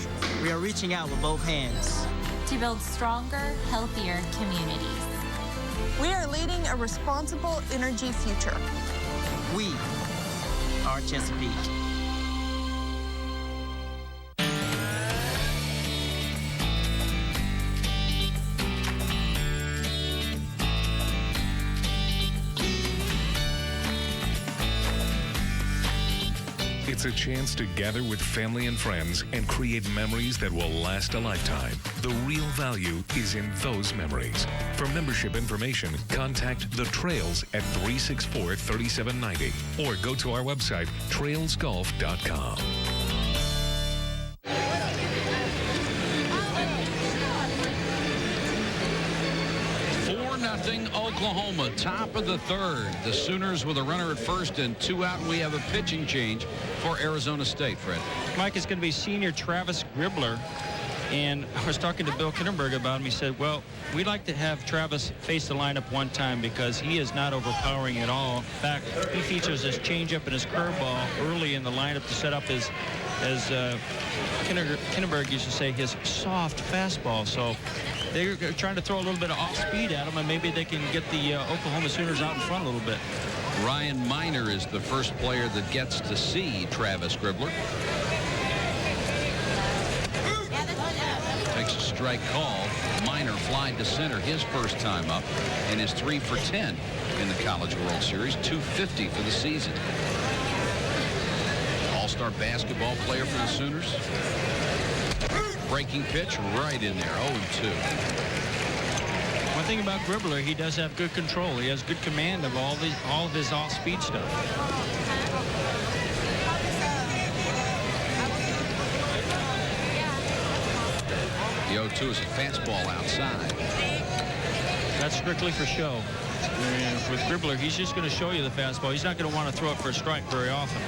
We are reaching out with both hands. To build stronger, healthier communities. We are leading a responsible energy future. We are Chesapeake. It's a chance to gather with family and friends and create memories that will last a lifetime. The real value is in those memories. For membership information, contact The Trails at 364-3790 or go to our website, trailsgolf.com. 4-0 Oklahoma, top of the third. The Sooners with a runner at first and 2 out, and we have a pitching change for Arizona State, Fred. Mike, it's going to be senior Travis Gribbler. And I was talking to Bill Kinneberg about him. He said, well, we'd like to have Travis face the lineup one time because he is not overpowering at all. In fact, he features his changeup and his curveball early in the lineup to set up his, as Kinneberg used to say, his soft fastball. So they're trying to throw a little bit of off speed at him, and maybe they can get the Oklahoma Sooners out in front a little bit. Ryan Miner is the first player that gets to see Travis Gribbler. Takes a strike call. Miner fly to center his first time up and is 3 for 10 in the College World Series, 250 for the season. All-star basketball player for the Sooners. Breaking pitch right in there, 0-2. One thing about Gribbler, he does have good control. He has good command of all of his off-speed stuff. The 0-2 is a fastball outside. That's strictly for show. And with Gribbler, he's just going to show you the fastball. He's not going to want to throw it for a strike very often.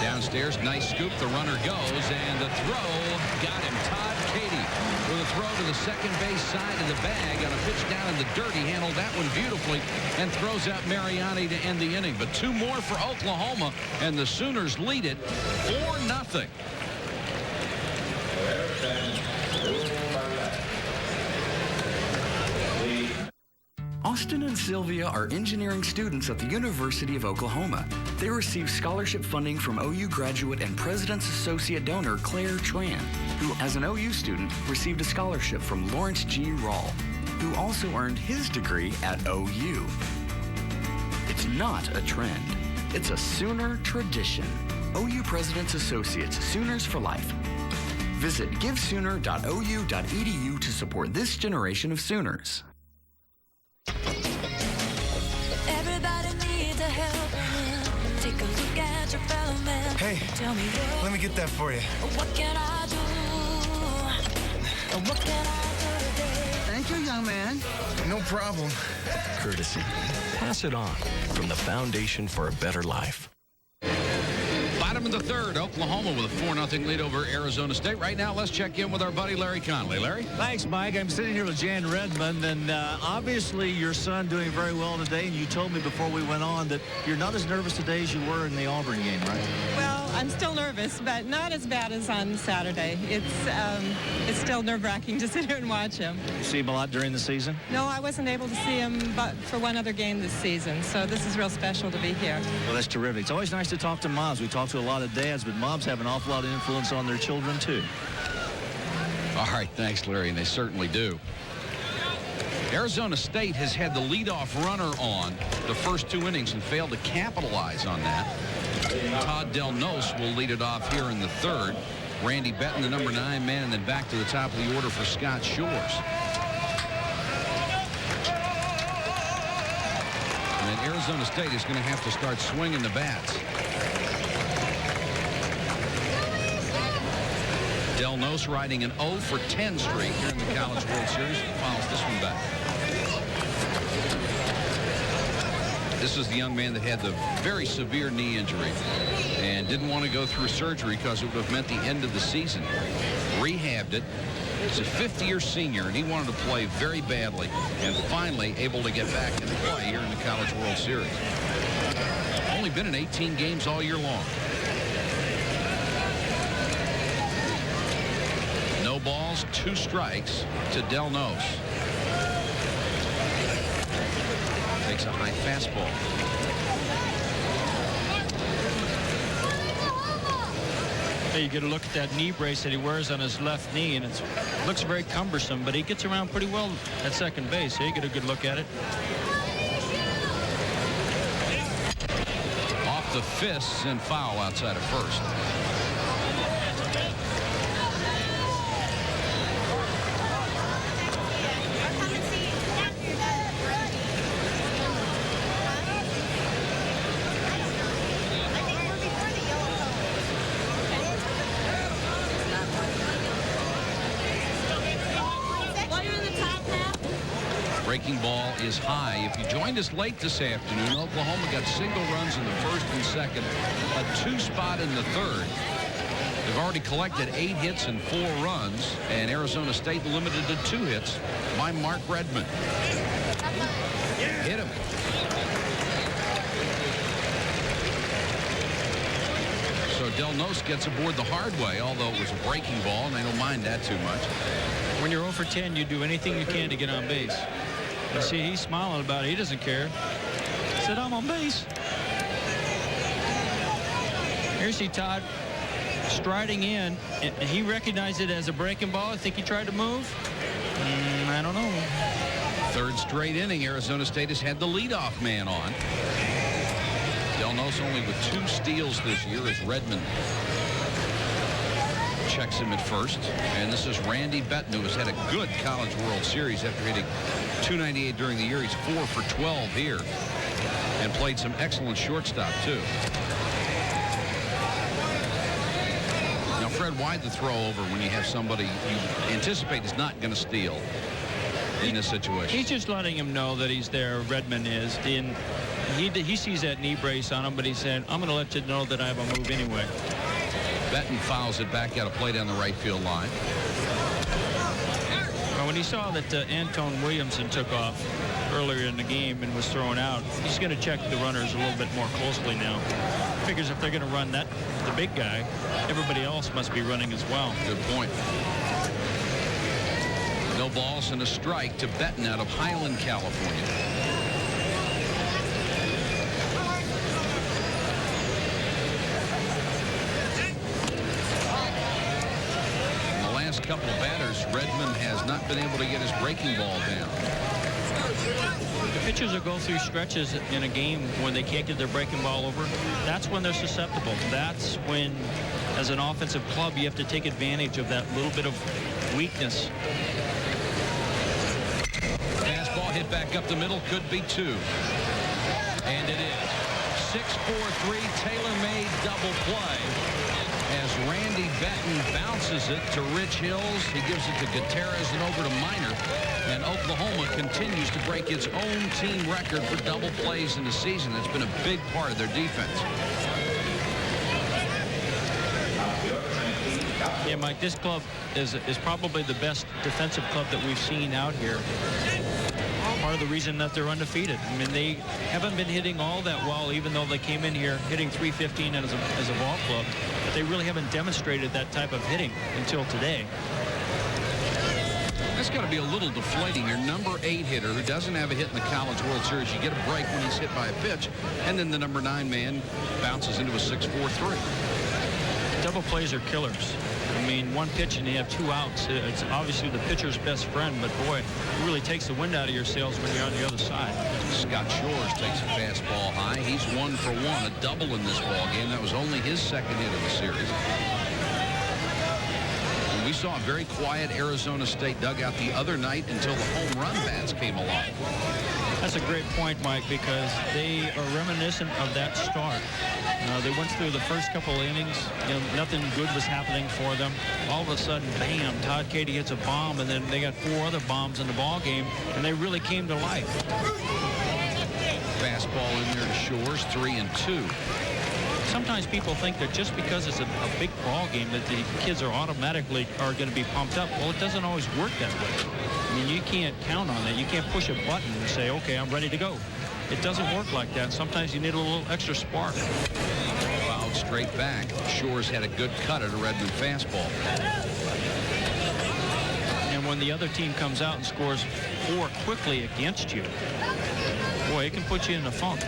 Downstairs, nice scoop. The runner goes, and the throw got him. Todd Katie with a throw to the second base side of the bag on a pitch down in the dirt. He handled that one beautifully and throws out Mariani to end the inning. But 2 more for Oklahoma, and the Sooners lead it 4-0. Austin and Sylvia are engineering students at the University of Oklahoma. They received scholarship funding from OU graduate and President's Associate donor Claire Tran, who, as an OU student, received a scholarship from Lawrence G. Rawl, who also earned his degree at OU. It's not a trend. It's a Sooner tradition. OU President's Associates, Sooners for Life. Visit givesooner.ou.edu to support this generation of Sooners. Everybody needs a helping hand. Take a look at your fellow man. Hey, tell me let me get that for you. What can I do? What can I do today? Thank you, young man. No problem. Courtesy. Pass it on from the Foundation for a Better Life. Bottom of the third, Oklahoma with a 4-0 lead over Arizona State. Right now, let's check in with our buddy Larry Conley. Larry? Thanks, Mike. I'm sitting here with Jan Redmond, and obviously your son doing very well today, and you told me before we went on that you're not as nervous today as you were in the Auburn game, right? Well, I'm still nervous, but not as bad as on Saturday. It's still nerve-wracking to sit here and watch him. You see him a lot during the season? No, I wasn't able to see him but for one other game this season, so this is real special to be here. Well, that's terrific. It's always nice to talk to moms. We talk to a lot of dads, but moms have an awful lot of influence on their children, too. All right, thanks, Larry, and they certainly do. Arizona State has had the leadoff runner on the first 2 innings and failed to capitalize on that. Todd Del Nos will lead it off here in the third. Randy Betton, the number 9 man, and then back to the top of the order for Scott Shores. And then Arizona State is going to have to start swinging the bats. Del Nos riding an 0 for 10 streak here in the College World Series. Follows this one back. This is the young man that had the very severe knee injury and didn't want to go through surgery because it would have meant the end of the season. Rehabbed it. He's a 5th-year senior, and he wanted to play very badly, and finally able to get back and play here in the College World Series. Only been in 18 games all year long. No balls, 2 strikes to Del Nos. Takes a high fastball. Hey, you get a look at that knee brace that he wears on his left knee, and it looks very cumbersome, but he gets around pretty well at second base. Hey, you get a good look at it. Off the fists and foul outside of first. Breaking ball is high. If you joined us late this afternoon, Oklahoma got single runs in the first and second, a 2 spot in the third. They've already collected 8 hits and 4 runs, and Arizona State limited to 2 hits by Mark Redmond. Hit him. So Del Nos gets aboard the hard way, although it was a breaking ball, and they don't mind that too much. When you're 0 for 10, you do anything you can to get on base. You see, he's smiling about it. He doesn't care. He said, I'm on base. Here you see Todd striding in, and he recognized it as a breaking ball. I think he tried to move. I don't know. Third straight inning, Arizona State has had the leadoff man on. Del Nos only with 2 steals this year as Redmond checks him at first. And this is Randy Betton, who has had a good College World Series after hitting .298 during the year. He's 4 for 12 here and played some excellent shortstop, too. Now, Fred, why the throw over when you have somebody you anticipate is not going to steal in this situation? He's just letting him know that he's there. Redmond is. He sees that knee brace on him, but he said, I'm going to let you know that I have a move anyway. Betton fouls it back out of play down the right field line. Well, when he saw that Antone Williamson took off earlier in the game and was thrown out, he's going to check the runners a little bit more closely now. Figures if they're going to run the big guy, everybody else must be running as well. Good point. No balls and a strike to Betton out of Highland, California. Couple of batters, Redmond has not been able to get his breaking ball down. The pitchers will go through stretches in a game when they can't get their breaking ball over. That's when they're susceptible. That's when, as an offensive club, you have to take advantage of that little bit of weakness. Fastball hit back up the middle, could be 2. And it is. 6-4-3 tailor-made double play. As Randy Betton bounces it to Rich Hills, he gives it to Gutierrez and over to Minor. And Oklahoma continues to break its own team record for double plays in the season. That's been a big part of their defense. Yeah, Mike, this club is probably the best defensive club that we've seen out here. Part of the reason that they're undefeated. I mean, they haven't been hitting all that well, even though they came in here hitting .315 as a ball club. But they really haven't demonstrated that type of hitting until today. That's got to be a little deflating. Your number 8 hitter who doesn't have a hit in the College World Series, you get a break when he's hit by a pitch, and then the number 9 man bounces into a 6-4-3. Double plays are killers. I mean, one pitch and you have 2 outs. It's obviously the pitcher's best friend, but boy, it really takes the wind out of your sails when you're on the other side. Scott Shores takes a fastball high. He's 1 for 1, a double in this ball game. That was only his second hit of the series. And we saw a very quiet Arizona State dugout the other night until the home run bats came along. That's a great point, Mike, because they are reminiscent of that start. They went through the first couple innings. Nothing good was happening for them. All of a sudden, bam, Todd Katie hits a bomb, and then they got 4 other bombs in the ball game, and they really came to life. Fastball in there to Shores, 3-2. Sometimes people think that just because it's a big ball game that the kids are automatically going to be pumped up. Well, it doesn't always work that way. I mean, you can't count on that. You can't push a button and say, okay, I'm ready to go. It doesn't work like that. Sometimes you need a little extra spark. Fouled straight back. Shores had a good cut at a Redmond fastball. And when the other team comes out and scores 4 quickly against you, boy, it can put you in a funk.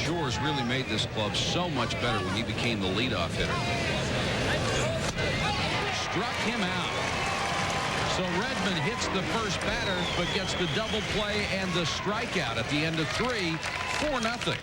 Shores really made this club so much better when he became the leadoff hitter. Struck him out. So Redmond hits the first batter, but gets the double play and the strikeout at the end of 3, 4-0.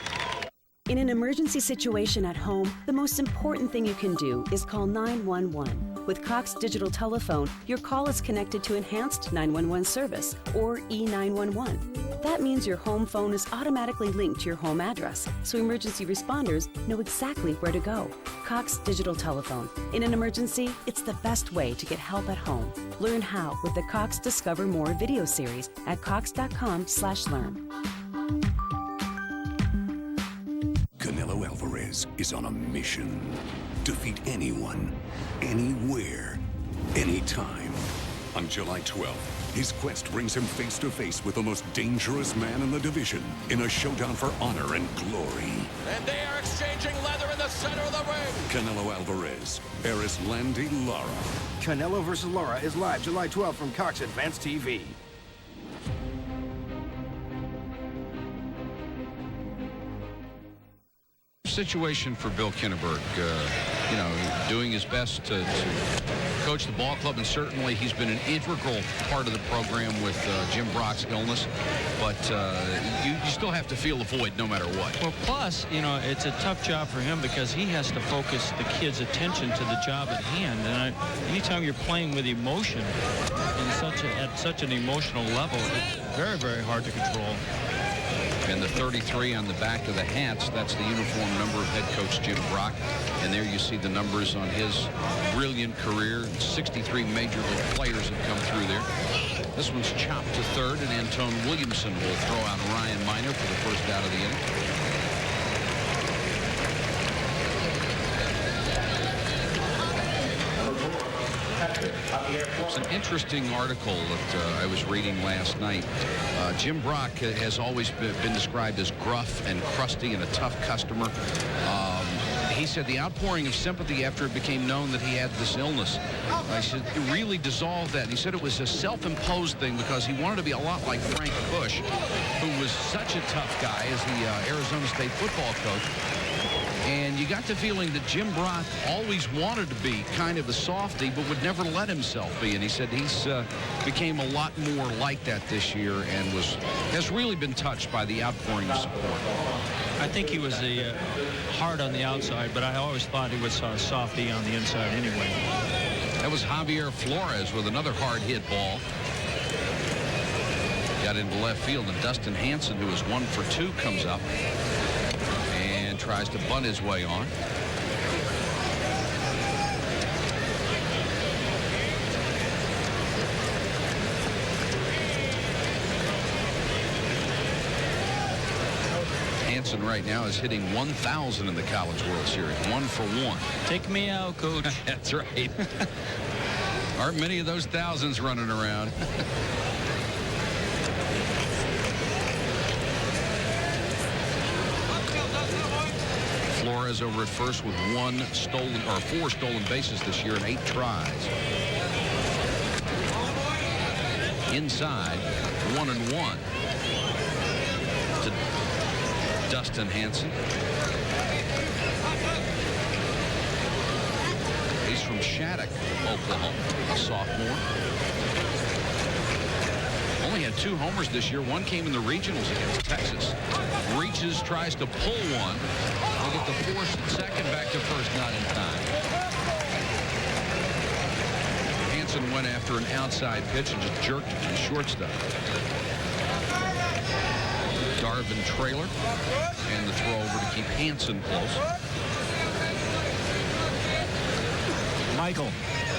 In an emergency situation at home, the most important thing you can do is call 911. With Cox Digital Telephone, your call is connected to Enhanced 911 Service, or E911. That means your home phone is automatically linked to your home address, so emergency responders know exactly where to go. Cox Digital Telephone. In an emergency, it's the best way to get help at home. Learn how with the Cox Discover More video series at cox.com/learn. Canelo Alvarez is on a mission. Defeat anyone, anywhere, anytime. On July 12th, his quest brings him face-to-face with the most dangerous man in the division in a showdown for honor and glory. And they are exchanging leather in the center of the ring. Canelo Alvarez, Erislandy Lara. Canelo vs. Lara is live July 12th from Cox Advanced TV. situation for Bill Kinneberg. You know, doing his best to coach the ball club, and certainly he's been an integral part of the program with Jim Brock's illness. But you still have to feel the void no matter what. Well, plus, you know, it's a tough job for him because he has to focus the kids' attention to the job at hand. And anytime you're playing with emotion at such an emotional level, it's very, very hard to control. And the 33 on the back of the hats, that's the uniform number of head coach Jim Brock. And there you see the numbers on his brilliant career. 63 major league players have come through there. This one's chopped to third, and Antone Williamson will throw out Ryan Minor for the first out of the inning. It's an interesting article that I was reading last night. Jim Brock has always been described as gruff and crusty and a tough customer. He said the outpouring of sympathy after it became known that he had this illness, he said it really dissolved that. And he said it was a self-imposed thing because he wanted to be a lot like Frank Bush, who was such a tough guy as the Arizona State football coach. And you got the feeling that Jim Brock always wanted to be kind of a softy, but would never let himself be. And he said he's became a lot more like that this year and has really been touched by the outpouring of support. I think he was hard on the outside, but I always thought he was softy on the inside anyway. That was Javier Flores with another hard hit ball. Got into left field, and Dustin Hanson, who is 1 for 2, comes up and tries to bunt his way on. Hanson right now is hitting 1,000 in the College World Series. 1 for 1. Take me out, Coach. That's right. Aren't many of those thousands running around. Flores over at first with 4 stolen bases this year in 8 tries. Inside, 1-1 to Dustin Hanson. He's from Shattuck, Oklahoma, a sophomore. Only had 2 homers this year. 1 came in the regionals against Texas. Reaches, tries to pull one. We'll get the force at second, back to first, not in time. Hanson went after an outside pitch and just jerked it to the shortstop. Darvin Trailer, and the throw over to keep Hanson close. Michael.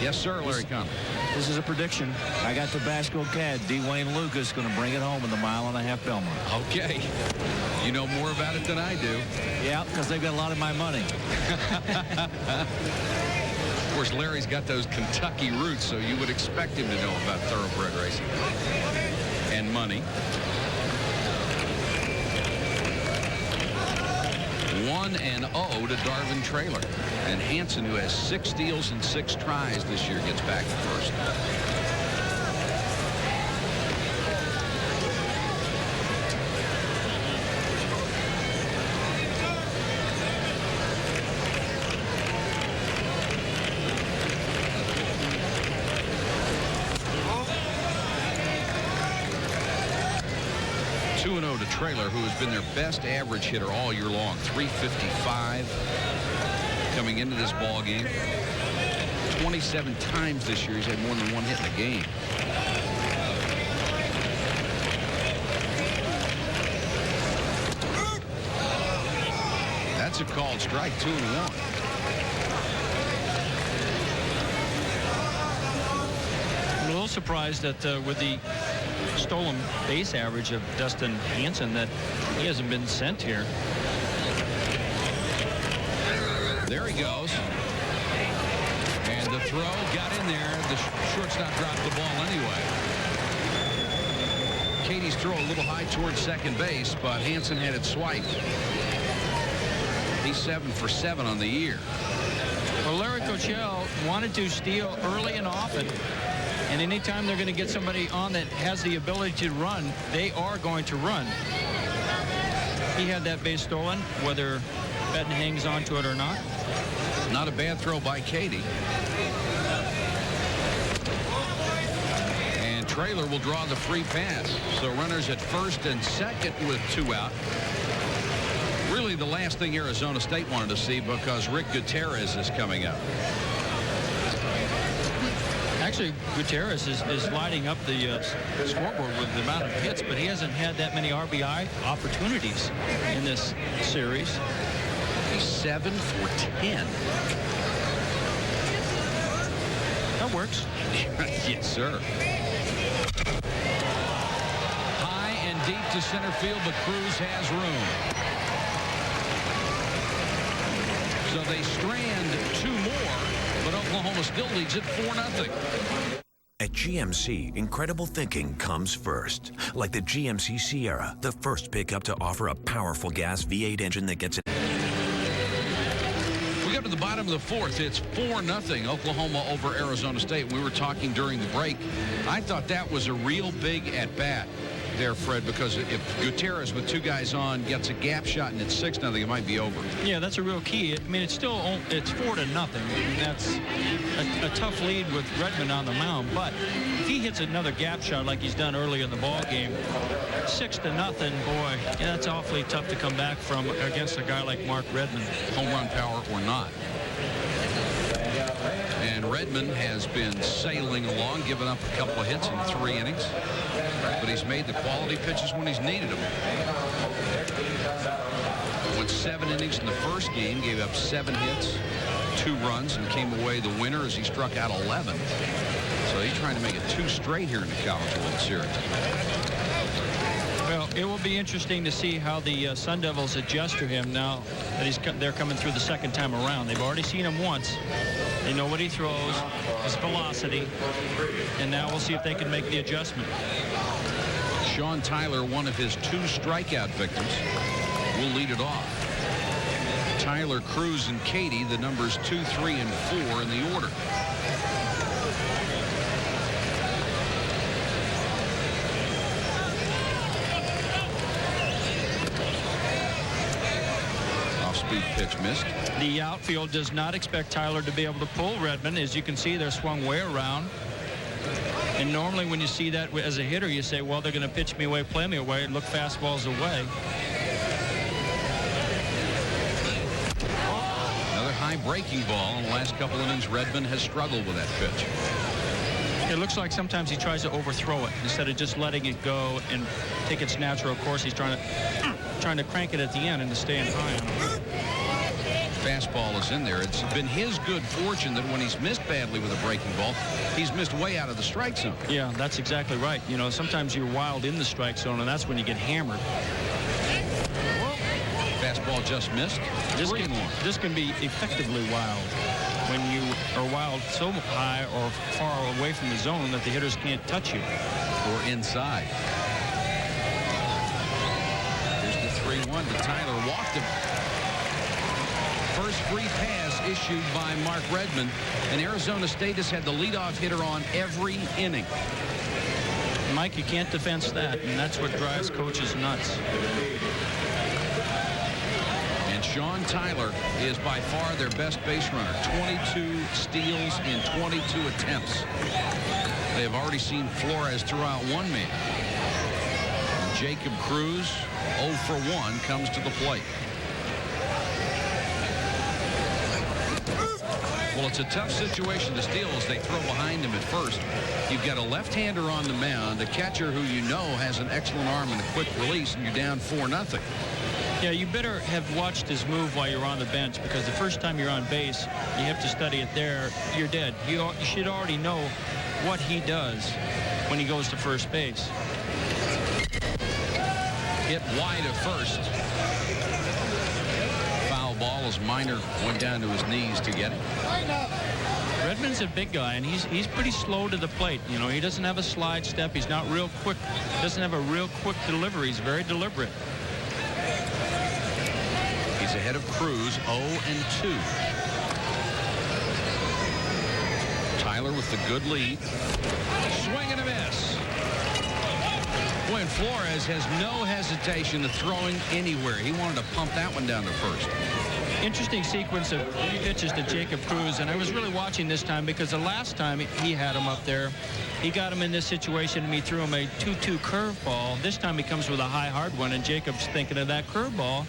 Yes, sir, Larry Conn. This is a prediction. I got Tabasco Cat, Dwayne Lucas, going to bring it home in the 1.5-mile Belmont. Okay. You know more about it than I do. Yeah, because they've got a lot of my money. Of course, Larry's got those Kentucky roots, so you would expect him to know about thoroughbred racing and money. 1-0 to Darvin Trailer. And Hanson, who has 6 steals and 6 tries this year, gets back to first. Trailer, who has been their best average hitter all year long, 355 coming into this ball game. 27 times this year he's had more than 1 hit in a game. That's a called strike, 2-1. I'm a little surprised that with the stolen base average of Dustin Hanson that he hasn't been sent here. There he goes. And the throw got in there. The shortstop dropped the ball anyway. Katie's throw a little high towards second base, but Hanson had it swiped. He's 7 for 7 on the year. Well, Larry Cochell wanted to steal early and often. And anytime they're going to get somebody on that has the ability to run, they are going to run. He had that base stolen, whether Benton hangs on to it or not. Not a bad throw by Katie. And Traylor will draw the free pass. So runners at first and second with 2 out. Really the last thing Arizona State wanted to see, because Rick Gutierrez is coming up. Actually, Gutierrez is lighting up the scoreboard with the amount of hits, but he hasn't had that many RBI opportunities in this series. He's 7 for 10. That works. Yes, sir. High and deep to center field, but Cruz has room. So they strand 2 more, but Oklahoma still leads it 4-0. At GMC, incredible thinking comes first. Like the GMC Sierra, the first pickup to offer a powerful gas V8 engine that gets it. We go to the bottom of the 4th. It's 4-0 Oklahoma over Arizona State. We were talking during the break. I thought that was a real big at-bat there, Fred, because if Gutierrez with 2 guys on gets a gap shot and it's 6-0, it might be over. Yeah, that's a real key. I mean, it's 4-0. I mean, that's a tough lead with Redmond on the mound, but if he hits another gap shot like he's done earlier in the ball game, 6-0, boy, yeah, that's awfully tough to come back from against a guy like Mark Redmond. Home run power or not. And Redmond has been sailing along, giving up a couple of hits in 3 innings. But he's made the quality pitches when he's needed them. Went 7 innings in the first game, gave up 7 hits, 2 runs, and came away the winner as he struck out 11. So he's trying to make it 2 straight here in the College World Series. Well, it will be interesting to see how the Sun Devils adjust to him now that they're coming through the second time around. They've already seen him once. They know what he throws, his velocity, and now we'll see if they can make the adjustment. Sean Tyler, one of his 2 strikeout victims, will lead it off. Tyler, Cruz, and Katie, the numbers 2, 3, and 4 in the order. Off-speed pitch missed. The outfield does not expect Tyler to be able to pull Redmond. As you can see, they're swung way around. And normally when you see that as a hitter, you say, well, they're going to pitch me away, play me away, and look fastballs away. Another high breaking ball. In the last couple innings, Redmond has struggled with that pitch. It looks like sometimes he tries to overthrow it instead of just letting it go and take its natural course. He's trying to crank it at the end and to stay in high on it. Fastball is in there. It's been his good fortune that when he's missed badly with a breaking ball, he's missed way out of the strike zone. Yeah, that's exactly right. You know, sometimes you're wild in the strike zone, and that's when you get hammered. Fastball just missed. This can be effectively wild when you are wild so high or far away from the zone that the hitters can't touch you. Or inside. Here's the 3-1 to Tyler. Walked him. First free pass issued by Mark Redmond, and Arizona State has had the leadoff hitter on every inning. Mike, you can't defense that, and that's what drives coaches nuts. And Sean Tyler is by far their best base runner. 22 steals in 22 attempts. They have already seen Flores throw out 1 man. Jacob Cruz, 0 for 1, comes to the plate. Well, it's a tough situation to steal as they throw behind him at first. You've got a left-hander on the mound, a catcher who you know has an excellent arm and a quick release, and you're down 4-0. Yeah, you better have watched his move while you're on the bench, because the first time you're on base, you have to study it there. You're dead. You should already know what he does when he goes to first base. Hit wide of first. Foul ball as Minor went down to his knees to get it. Redmond's a big guy, and he's pretty slow to the plate. You know, he doesn't have a slide step. He's not real quick. Doesn't have a real quick delivery. He's very deliberate. He's ahead of Cruz, 0-2. Tyler with the good lead. Swing and a miss. Boy, and Flores has no hesitation of throwing anywhere. He wanted to pump that one down to first. Interesting sequence of pitches to Jacob Cruz, and I was really watching this time because the last time he had him up there, he got him in this situation and he threw him a 2-2 curveball. This time he comes with a high, hard one, and Jacob's thinking of that curveball.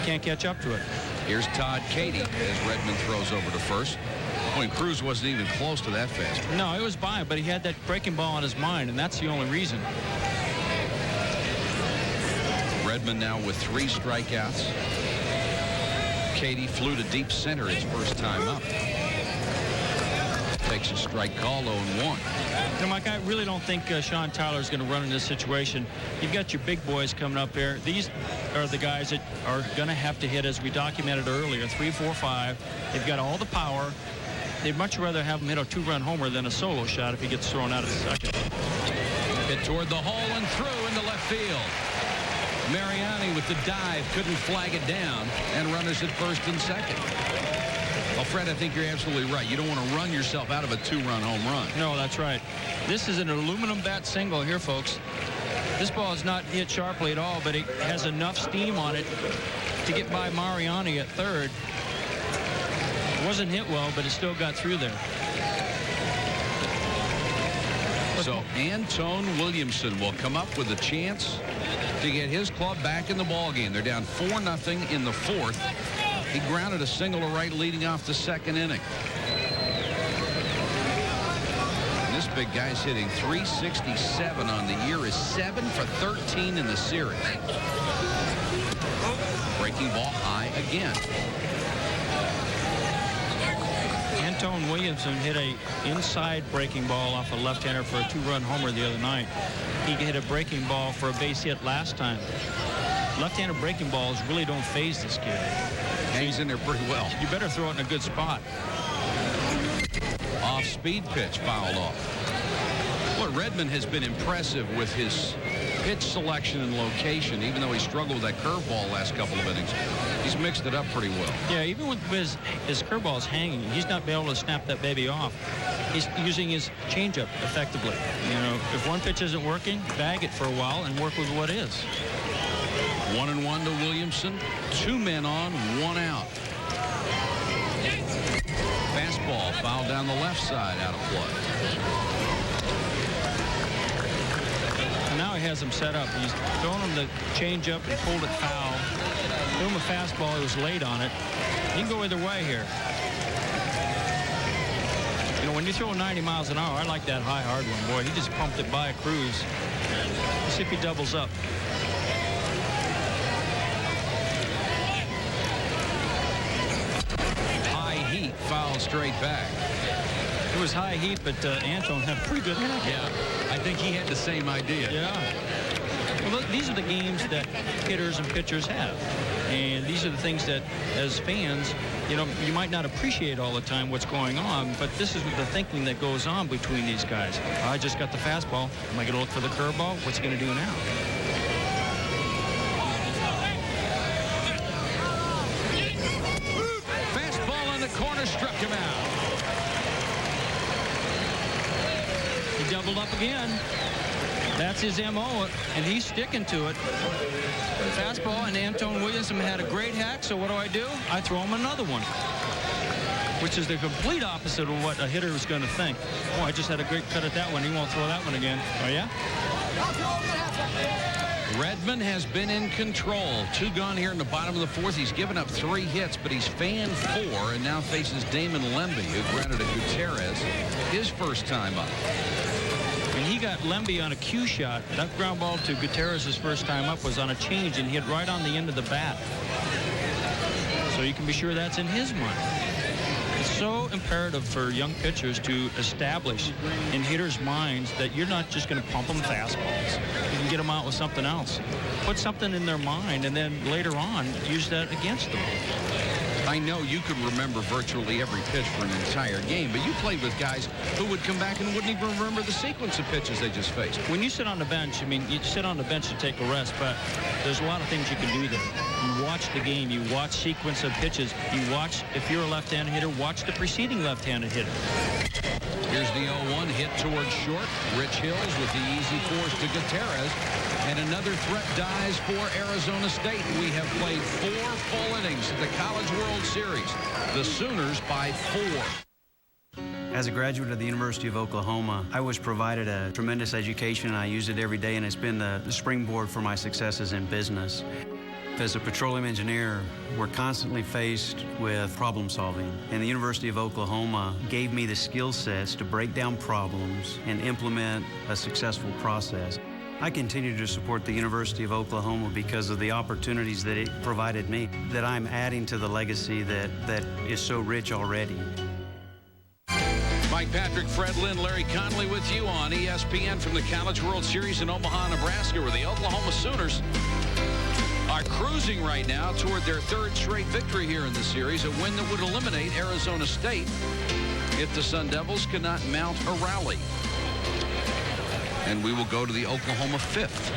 Can't catch up to it. Here's Todd Katie as Redmond throws over to first. Boy, Cruz wasn't even close to that fastball. No, it was by him, but he had that breaking ball on his mind, and that's the only reason. Redmond now with 3 strikeouts. Katie flew to deep center his first time up. Takes a strike call, 0-1. You know, Mike, I really don't think Sean Tyler's going to run in this situation. You've got your big boys coming up here. These are the guys that are going to have to hit, as we documented earlier, 3, 4, 5. They've got all the power. They'd much rather have him hit a 2-run homer than a solo shot if he gets thrown out at second. Hit toward the hole and through into left field. Mariani with the dive, couldn't flag it down, and runners at first and second. Well, Fred, I think you're absolutely right. You don't want to run yourself out of a 2-run home run. No, that's right. This is an aluminum bat single here, folks. This ball is not hit sharply at all, but it has enough steam on it to get by Mariani at third. It wasn't hit well, but it still got through there. So Antone Williamson will come up with a chance to get his club back in the ballgame. They're down 4-0 in the fourth. He grounded a single to right leading off the second inning. And this big guy's hitting .367 on the year, is 7 for 13 in the series. Breaking ball high again. Antone Williamson hit a inside breaking ball off a left-hander for a 2-run homer the other night. He hit a breaking ball for a base hit last time. Left-handed breaking balls really don't phase this kid. Hangs in there pretty well. You better throw it in a good spot. Off-speed pitch fouled off. Boy, Redmond has been impressive with his pitch selection and location, even though he struggled with that curveball last couple of innings. He's mixed it up pretty well. Yeah, even with his curveball is hanging, he's not been able to snap that baby off. He's using his changeup effectively. You know, if one pitch isn't working, bag it for a while and work with what is. 1-1 to Williamson. 2 men on, 1 out. Fastball fouled down the left side, out of play. And now he has him set up. He's throwing him the changeup and pulled it foul. Threw him a fastball. He was late on it. He can go either way here. You know, when you throw 90 miles an hour, I like that high, hard one. Boy, he just pumped it by Cruz. Let's see if he doubles up. High heat, foul straight back. It was high heat, but Antone had a pretty good look. Yeah, I think he had the same idea. Yeah. Well, these are the games that hitters and pitchers have. And these are the things that, as fans, you know, you might not appreciate all the time what's going on, but this is the thinking that goes on between these guys. I just got the fastball. Am I going to look for the curveball? What's he going to do now? Fastball in the corner, struck him out. He doubled up again. That's his M.O., and he's sticking to it. Fastball, and Antone Williamson had a great hack, so what do? I throw him another one, which is the complete opposite of what a hitter is going to think. Oh, I just had a great cut at that one. He won't throw that one again. Oh, yeah? Redmond has been in control. 2 gone here in the bottom of the fourth. He's given up 3 hits, but he's fanned 4 and now faces Damon Lemby, who grounded a Gutierrez his first time up. And he got Lemby on a cue shot. That ground ball to Gutierrez's first time up was on a change and hit right on the end of the bat. So you can be sure that's in his mind. It's so imperative for young pitchers to establish in hitters' minds that you're not just going to pump them fastballs. You can get them out with something else. Put something in their mind, and then later on, use that against them. I know you could remember virtually every pitch for an entire game, but you played with guys who would come back and wouldn't even remember the sequence of pitches they just faced. When you sit on the bench, I mean, you sit on the bench to take a rest, but there's a lot of things you can do there. You watch the game. You watch sequence of pitches. You watch, if you're a left-handed hitter, watch the preceding left-handed hitter. Here's the 0-1 hit towards short. Rich Hills with the easy force to Gutierrez. And another threat dies for Arizona State. We have played 4 full innings at the College World Series. The Sooners by 4. As a graduate of the University of Oklahoma, I was provided a tremendous education, and I use it every day, and it's been the springboard for my successes in business. As a petroleum engineer, we're constantly faced with problem solving, and the University of Oklahoma gave me the skill sets to break down problems and implement a successful process. I continue to support the University of Oklahoma because of the opportunities that it provided me, that I'm adding to the legacy that is so rich already. Mike Patrick, Fred Lynn, Larry Connolly with you on ESPN from the College World Series in Omaha, Nebraska, where the Oklahoma Sooners are cruising right now toward their 3rd straight victory here in the series, a win that would eliminate Arizona State if the Sun Devils cannot mount a rally. And we will go to the Oklahoma 5th.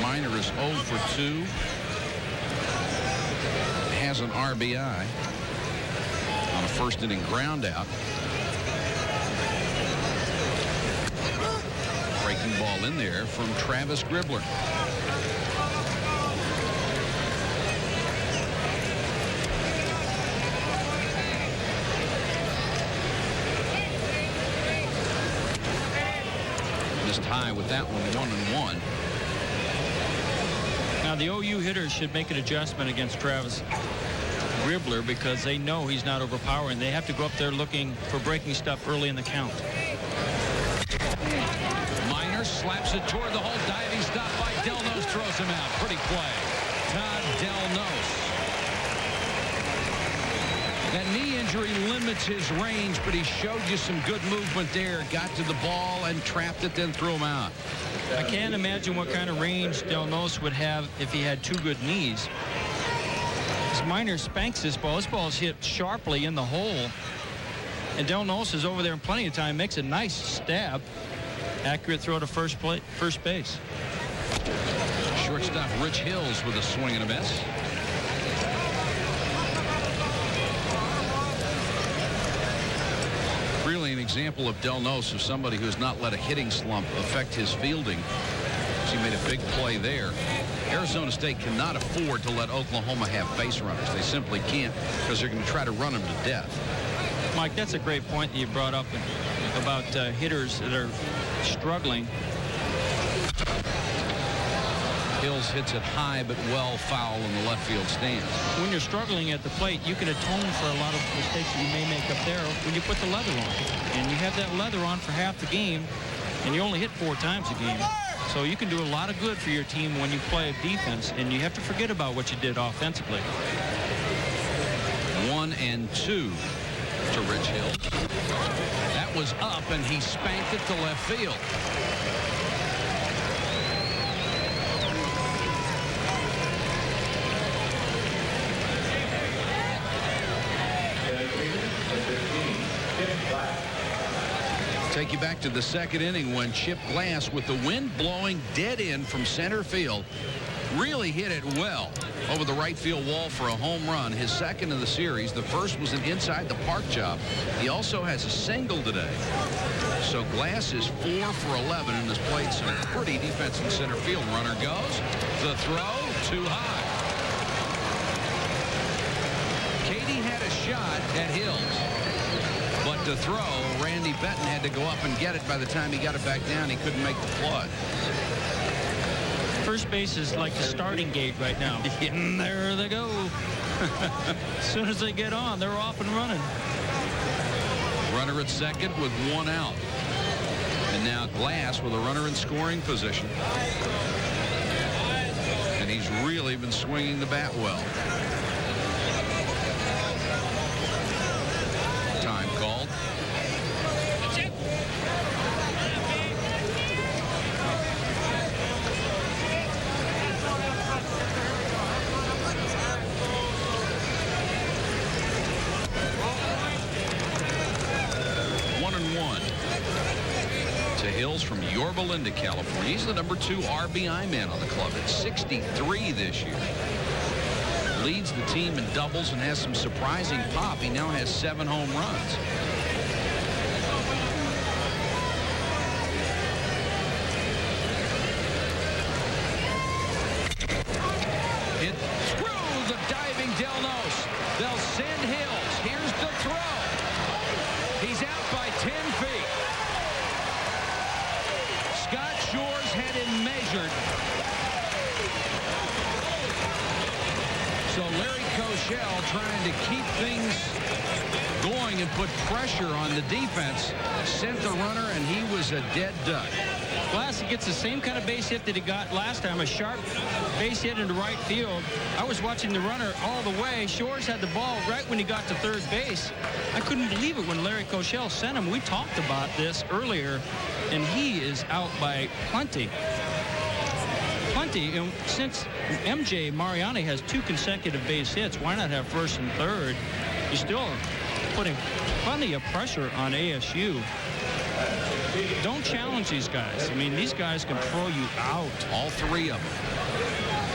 Minor is 0 for 2. Has an RBI on a first inning ground out. Breaking ball in there from Travis Gribler. Just high with that one, 1-1. Now the OU hitters should make an adjustment against Travis Gribler because they know he's not overpowering. They have to go up there looking for breaking stuff early in the count. Minor slaps it toward the hole. Diving stop by Delnos, throws him out. Pretty play. Todd Delnos. That knee injury limits his range, but he showed you some good movement there. Got to the ball and trapped it, then threw him out. I can't imagine what kind of range Delnos would have if he had 2 good knees. As Minor spanks this ball. This ball is hit sharply in the hole. And Delnos is over there in plenty of time. Makes a nice stab. Accurate throw to first base. Shortstop Rich Hills with a swing and a miss. Really an example of Delnos, of somebody who has not let a hitting slump affect his fielding. He made a big play there. Arizona State cannot afford to let Oklahoma have base runners. They simply can't, because they're going to try to run them to death. Mike, that's a great point that you brought up about hitters that are struggling. Hills hits it high but well foul in the left field stands. When you're struggling at the plate, you can atone for a lot of mistakes that you may make up there when you put the leather on. And you have that leather on for half the game, and you only hit 4 times a game. So you can do a lot of good for your team when you play defense, and you have to forget about what you did offensively. 1-2 to Rich Hill. That was up, and he spanked it to left field. Take you back to the 2nd inning when Chip Glass, with the wind blowing dead in from center field, really hit it well over the right field wall for a home run. His 2nd of the series. The first was an inside the park job. He also has a single today. So Glass is 4 for 11 and has played some pretty defensive center field. Runner goes. The throw too high. Katie had a shot at Hills. But to throw, Randy Benton had to go up and get it. By the time he got it back down, he couldn't make the play. First base is like the starting gate right now. And there they go. As soon as they get on, they're off and running. Runner at 2nd with 1 out. And now Glass with a runner in scoring position. And he's really been swinging the bat well. Time called. to Hills from Yorba Linda, California. He's the #2 RBI man on the club at 63 this year. Leads the team in doubles and has some surprising pop. He now has 7 home runs. Hit through the diving Del Nos. They'll send Hills. Here's the throw. He's out by 10 feet. Scott Shores had him measured. So Larry Koshel trying to keep things going and put pressure on the defense. Sent the runner, and he was a dead duck. Glass gets the same kind of base hit that he got last time, a sharp base hit into right field. I was watching the runner all the way. Shores had the ball right when he got to third base. I couldn't believe it when Larry Koshel sent him. We talked about this earlier, and he is out by plenty. And since MJ Mariani has 2 consecutive base hits, why not have first and third? You're still putting plenty of pressure on ASU. Don't challenge these guys. I mean, these guys can throw you out. All 3 of them.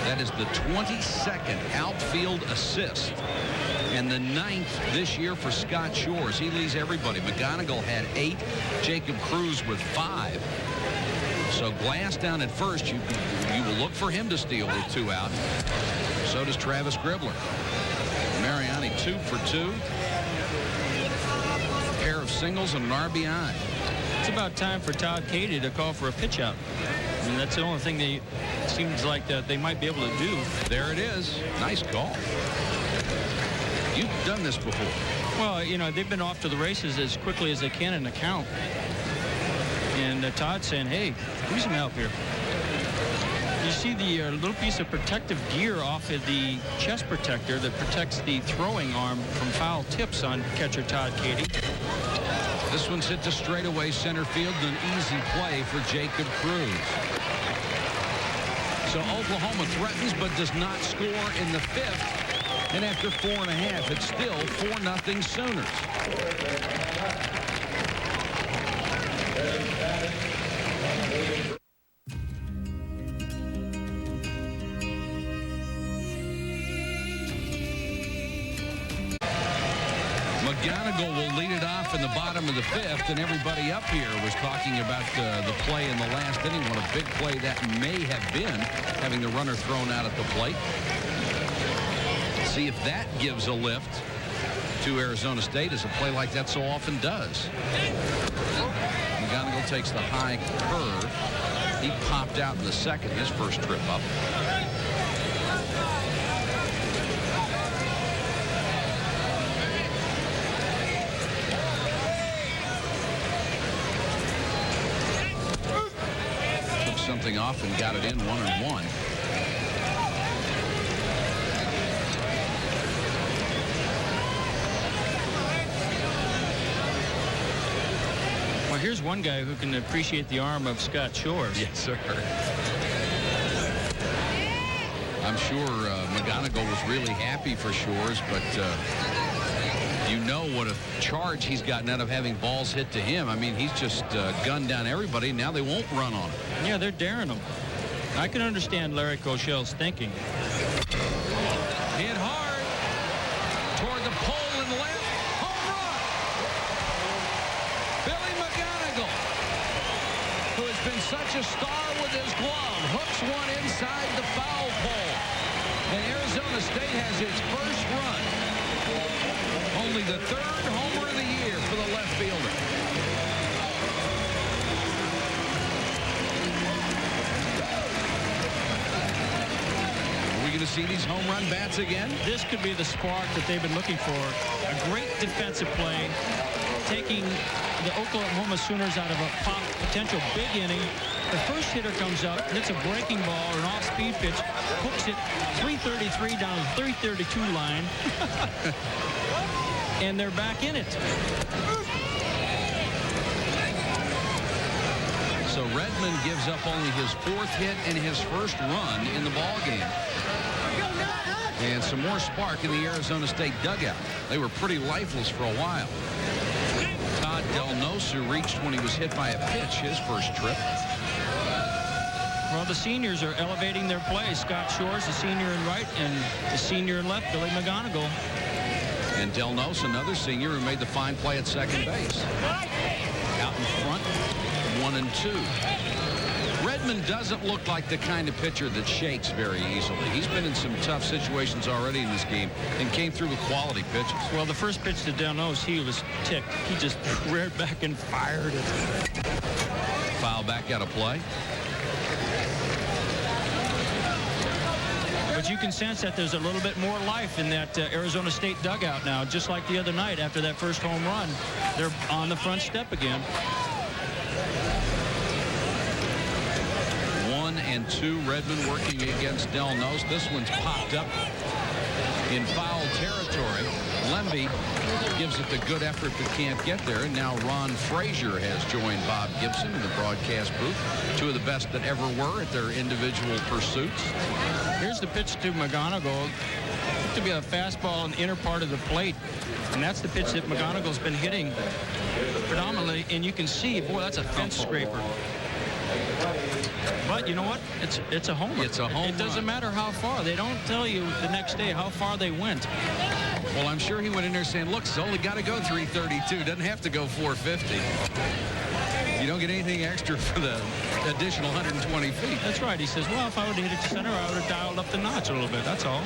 That is the 22nd outfield assist and the 9th this year for Scott Shores. He leads everybody. McGonigal had 8. Jacob Cruz with 5. So Glass down at first. You will look for him to steal with 2 out. So does Travis Gribler. Mariani 2 for 2. A pair of singles and an RBI. It's about time for Todd Katie to call for a pitch out. I mean, that's the only thing that seems like that they might be able to do. There it is. Nice call. You've done this before. Well, you know, they've been off to the races as quickly as they can in the count. And Todd's saying, hey, need some help here. You see the little piece of protective gear off of the chest protector that protects the throwing arm from foul tips on catcher Todd Katie. This one's hit to straightaway center field. An easy play for Jacob Cruz. So Oklahoma threatens but does not score in the 5th. And after 4.5, it's still 4-0 Sooners. McGonigal will lead it off in the bottom of the 5th, and everybody up here was talking about the play in the last inning. What a big play that may have been, having the runner thrown out at the plate. See if that gives a lift to Arizona State, as a play like that so often does. McGonigal takes the high curve. He popped out in the 2nd, his first trip up. Took something off and got it in 1-1. Well, here's one guy who can appreciate the arm of Scott Shores. Yes, sir. I'm sure McGonigal was really happy for Shores, but you know what a charge he's gotten out of having balls hit to him. I mean, he's just gunned down everybody. Now they won't run on him. Yeah, they're daring him. I can understand Larry Koshel's thinking. Hit hard toward the pole and left. Home run! Billy McGonigal, who has been such a star with his glove, hooks one inside the foul pole. And Arizona State has its first run. Only the 3rd homer of the year for the left fielder. Are we going to see these home run bats again? This could be the spark that they've been looking for. A great defensive play, taking the Oklahoma Sooners out of a potential big inning. The first hitter comes up, hits a breaking ball or an off-speed pitch, hooks it 333 down the 332 line, and they're back in it. So Redmond gives up only his 4th hit and his first run in the ball game. And some more spark in the Arizona State dugout. They were pretty lifeless for a while. Todd Del Nose, who reached when he was hit by a pitch his first trip. Well, the seniors are elevating their play. Scott Shores, the senior in right, and the senior in left, Billy McGonigal. And Del Nose, another senior who made the fine play at second base. Out in front, 1 and 2. Redmond doesn't look like the kind of pitcher that shakes very easily. He's been in some tough situations already in this game and came through with quality pitches. Well, the first pitch to Del Nose, he was ticked. He just reared back and fired it. Foul back out of play. But you can sense that there's a little bit more life in that Arizona State dugout now, just like the other night after that first home run. They're on the front step again. 1 and 2, Redmond working against Del Nose. This one's popped up in foul territory. Lemby gives it the good effort but can't get there. And now Ron Frazier has joined Bob Gibson in the broadcast booth. Two of the best that ever were at their individual pursuits. Here's the pitch to McGonigal. To be a fastball in the inner part of the plate. And that's the pitch that McGonigal's been hitting predominantly. And you can see, boy, that's a fence scraper. But you know what? It's a homer. It's a home It doesn't run. matter how far. They don't tell you the next day how far they went. Well, I'm sure he went in there saying, look, it's only got to go 332. Doesn't have to go 450. You don't get anything extra for the additional 120 feet. That's right. He says, well, if I would have hit it to center, I would have dialed up the notch a little bit. That's all.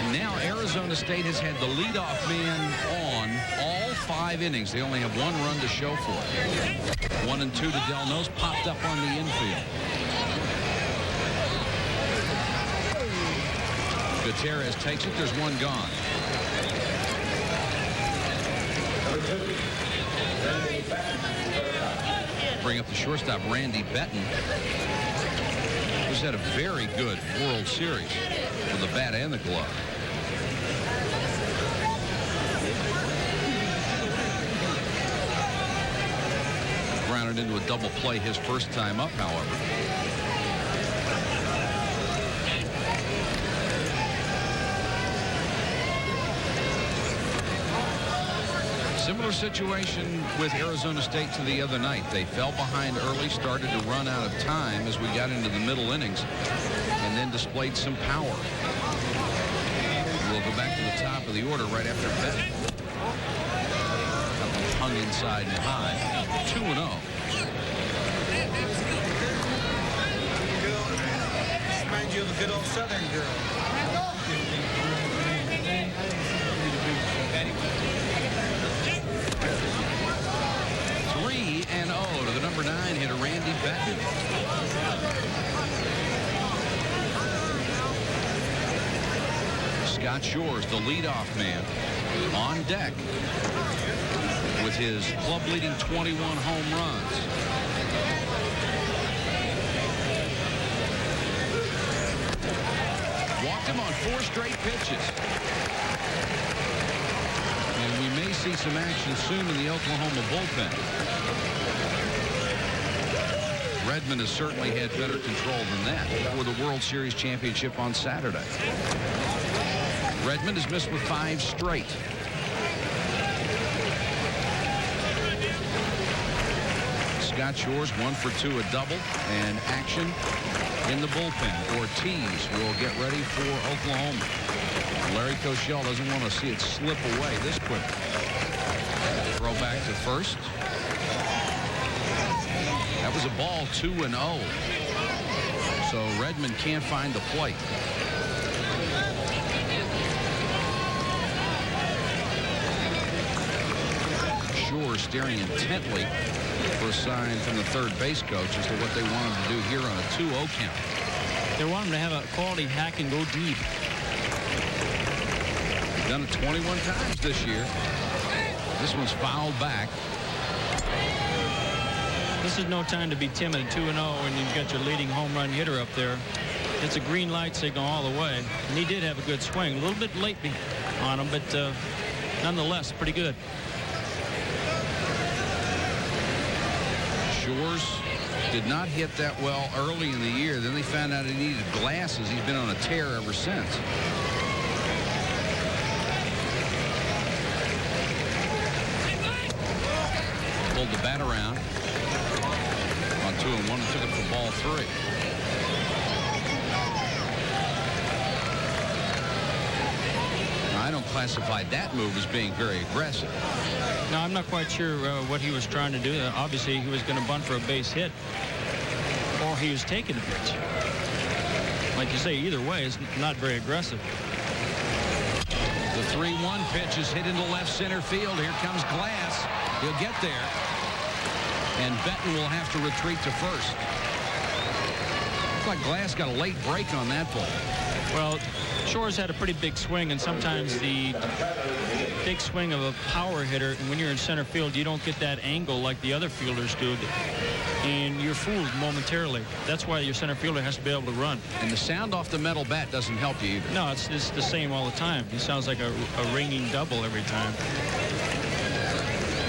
And now Arizona State has had the leadoff man on all 5 innings. They only have 1 run to show for it. 1 and 2 to Del Nose, popped up on the infield. Gutierrez takes it. There's 1 gone. Bring up the shortstop, Randy Betton, who's had a very good World Series with the bat and the glove. Grounded into a double play his first time up, however. Similar situation with Arizona State to the other night. They fell behind early, started to run out of time as we got into the middle innings, and then displayed some power. We'll go back to the top of the order right after Betton. Hung inside and high. 2-0. Reminds you of a good old Southern girl. 3-0 to the number 9 hitter, Randy Betton. Scott Shores, the leadoff man, on deck with his club-leading 21 home runs. Walked him on 4 straight pitches. And we may see some action soon in the Oklahoma bullpen. Redmond has certainly had better control than that for the World Series championship on Saturday. Redmond has missed with 5 straight. Scott Shores 1 for 2, a double, and action in the bullpen. Ortiz will get ready for Oklahoma. Larry Koshel doesn't want to see it slip away this quick. Throw back to first. That was a ball, 2-0. So Redmond can't find the plate. Shore staring intently for a sign from the third base coach as to what they want him to do here on a 2-0 count. They want him to have a quality hack and go deep. He's done it 21 times this year. This one's fouled back. This is no time to be timid. 2-0 when you've got your leading home run hitter up there. It's a green light signal all the way. And he did have a good swing. A little bit late on him, but nonetheless, pretty good. Shores did not hit that well early in the year. Then they found out he needed glasses. He's been on a tear ever since. bat around on 2-1 and took it for ball 3. I don't classify that move as being very aggressive. No, I'm not quite sure what he was trying to do. Obviously, he was going to bunt for a base hit, or he was taking a pitch. Like you say, either way, it's not very aggressive. The 3-1 pitch is hit into left center field. Here comes Glass. He'll get there. And Benton will have to retreat to first. Looks like Glass got a late break on that ball. Well, Shores had a pretty big swing, and sometimes the big swing of a power hitter, and when you're in center field, you don't get that angle like the other fielders do, and you're fooled momentarily. That's why your center fielder has to be able to run. And the sound off the metal bat doesn't help you either. No, it's the same all the time. It sounds like a ringing double every time.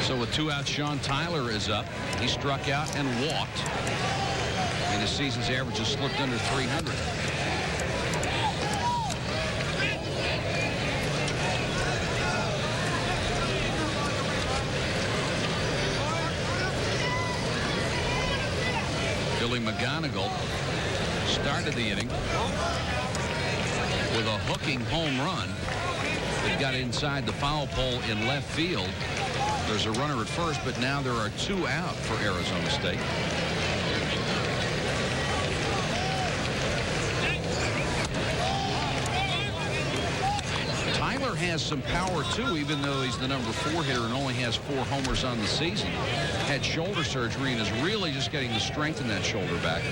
So with 2 outs, Sean Tyler is up. He struck out and walked, and his season's average has slipped under 300. Billy McGonigal started the inning with a hooking home run that got inside the foul pole in left field. There's a runner at first, but now there are 2 out for Arizona State. Tyler has some power too, even though he's the number 4 hitter and only has 4 homers on the season. Had shoulder surgery and is really just getting the strength in that shoulder back.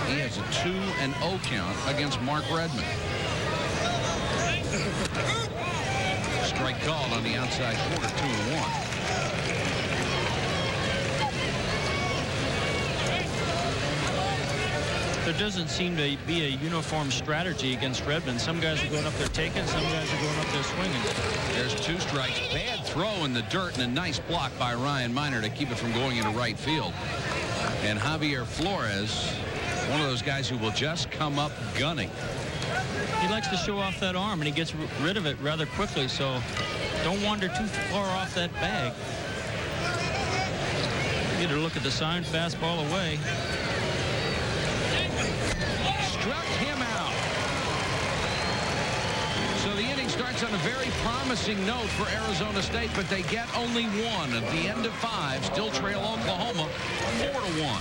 He has a 2-0 count against Mark Redmond. Strike called on the outside corner, 2-1. There doesn't seem to be a uniform strategy against Redmond. Some guys are going up there taking, some guys are going up there swinging. There's 2 strikes. Bad throw in the dirt and a nice block by Ryan Miner to keep it from going into right field. And Javier Flores, one of those guys who will just come up gunning. He likes to show off that arm, and he gets rid of it rather quickly, so don't wander too far off that bag. Get a look at the sign, fastball away. Struck him out. So the inning starts on a very promising note for Arizona State, but they get only 1 at the end of 5. Still trail Oklahoma 4-1.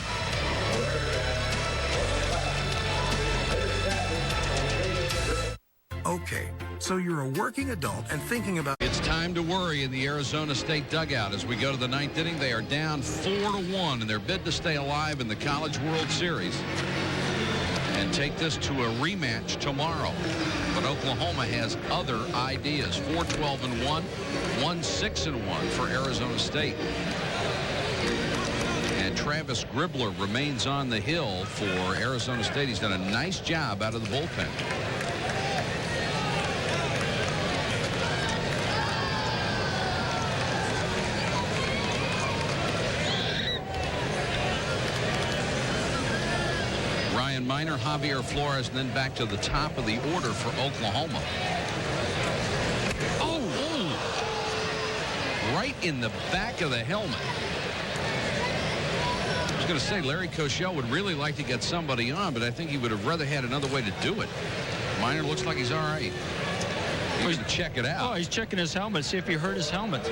Okay, so you're a working adult and thinking about... It's time to worry in the Arizona State dugout as we go to the 9th inning. They are down 4-1 in their bid to stay alive in the College World Series and take this to a rematch tomorrow. But Oklahoma has other ideas. 4-12-1, 1-6-1 for Arizona State. And Travis Gribler remains on the hill for Arizona State. He's done a nice job out of the bullpen. Ryan Miner, Javier Flores, and then back to the top of the order for Oklahoma. Oh! Right in the back of the helmet. I was going to say Larry Koshel would really like to get somebody on, but I think he would have rather had another way to do it. Miner looks like he's all right. He's going to check it out. Oh, he's checking his helmet, see if he hurt his helmet.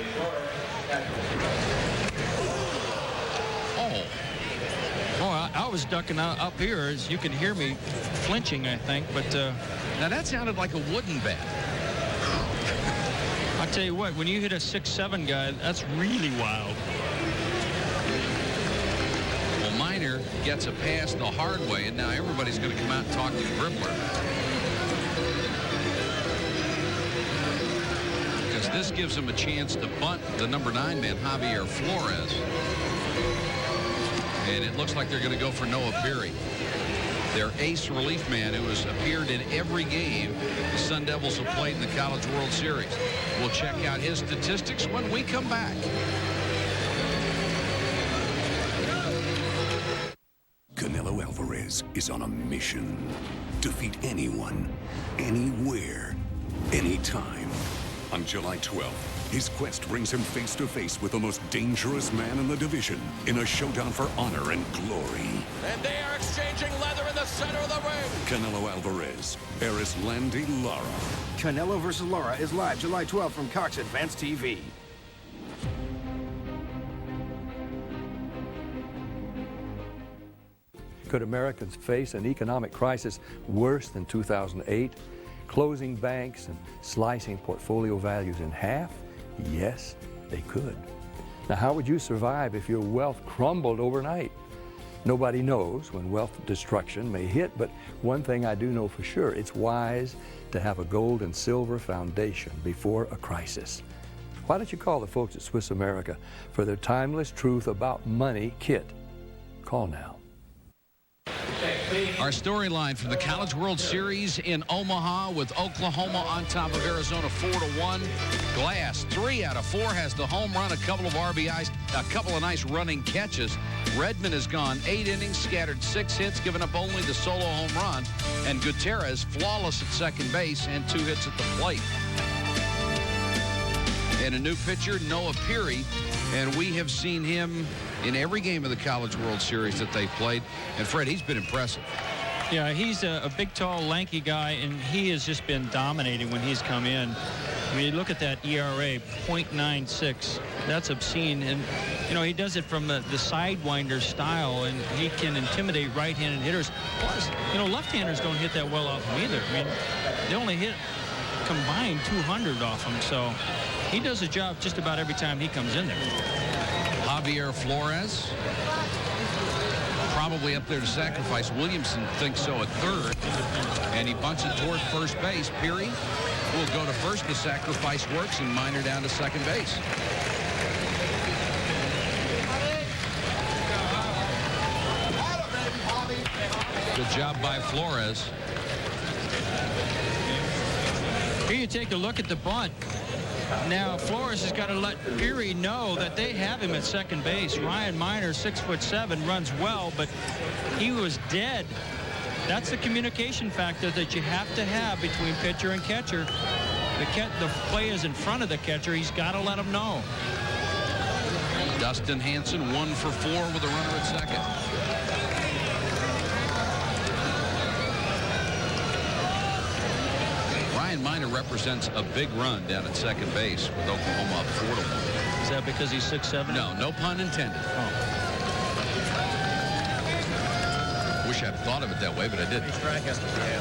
Oh, I was ducking up here, as you can hear me flinching, I think, but... Now, that sounded like a wooden bat. I'll tell you what, when you hit a 6'7" guy, that's really wild. Well, Miner gets a pass the hard way, and now everybody's going to come out and talk to Gribler. Because this gives him a chance to bunt the number 9 man, Javier Flores. And it looks like they're going to go for Noah Beery, their ace relief man who has appeared in every game the Sun Devils have played in the College World Series. We'll check out his statistics when we come back. Canelo Alvarez is on a mission. Defeat anyone, anywhere, anytime. On July 12th, his quest brings him face-to-face with the most dangerous man in the division in a showdown for honor and glory. And they are exchanging leather in the center of the ring. Canelo Alvarez, Erislandy Lara. Canelo vs. Lara is live July 12th from Cox Advanced TV. Could Americans face an economic crisis worse than 2008? Closing banks and slicing portfolio values in half? Yes, they could. Now, how would you survive if your wealth crumbled overnight? Nobody knows when wealth destruction may hit, but one thing I do know for sure, it's wise to have a gold and silver foundation before a crisis. Why don't you call the folks at Swiss America for their timeless truth about money kit? Call now. Our storyline from the College World Series in Omaha with Oklahoma on top of Arizona 4-1. Glass, 3 out of 4, has the home run, a couple of RBIs, a couple of nice running catches. Redmond has gone 8 innings, scattered 6 hits, given up only the solo home run. And Gutierrez, flawless at second base and 2 hits at the plate. And a new pitcher, Noah Peary, and we have seen him in every game of the College World Series that they've played. And Fred, he's been impressive. Yeah, he's a big, tall, lanky guy, and he has just been dominating when he's come in. I mean, you look at that ERA, .96. That's obscene. And, you know, he does it from the sidewinder style, and he can intimidate right-handed hitters. Plus, you know, left-handers don't hit that well off him either. I mean, they only hit combined 200 off him, so he does a job just about every time he comes in there. Javier Flores, probably up there to sacrifice. Williamson thinks so at third, and he bunts it toward first base. Peary will go to first. The sacrifice works, and Minor down to second base. Good job by Flores. Here you take a look at the bunt. Now Flores has got to let Peary know that they have him at second base. Ryan Minor, 6'7", runs well, but he was dead. That's the communication factor that you have to have between pitcher and catcher. The play is in front of the catcher. He's got to let him know. Dustin Hanson, 1 for 4 with a runner at second. Ryan Minor represents a big run down at second base with Oklahoma up 4-1. Is that because he's 6'7"? No, no pun intended. Oh. Wish I'd thought of it that way, but I didn't.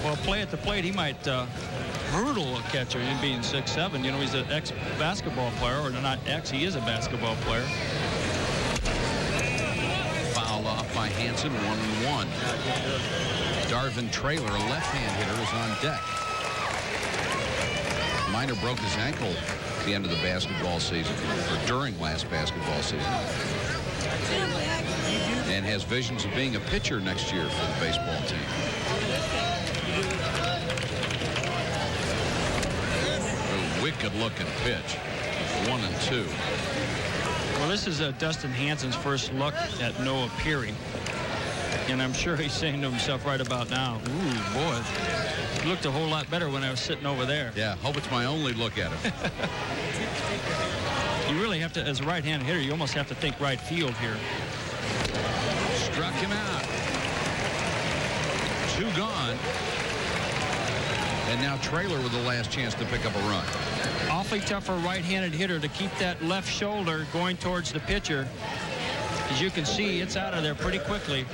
Well, play at the plate, he might hurdle a catcher in being 6'7". You know, he's an ex-basketball player, or not ex, he is a basketball player. Foul off by Hanson, 1-1. Darvin Traylor, a left-hand hitter, is on deck. Minor broke his ankle at the end of the basketball season, or during last basketball season, and has visions of being a pitcher next year for the baseball team. A wicked-looking pitch, 1-2. Well, this is Dustin Hanson's first look at Noah Peary, and I'm sure he's saying to himself right about now, ooh, boy. He looked a whole lot better when I was sitting over there. Yeah, hope it's my only look at him. You really have to, as a right-handed hitter, you almost have to think right field here. Struck him out. 2 gone. And now Traylor with the last chance to pick up a run. Awfully tough for a right-handed hitter to keep that left shoulder going towards the pitcher. As you can see, it's out of there pretty quickly.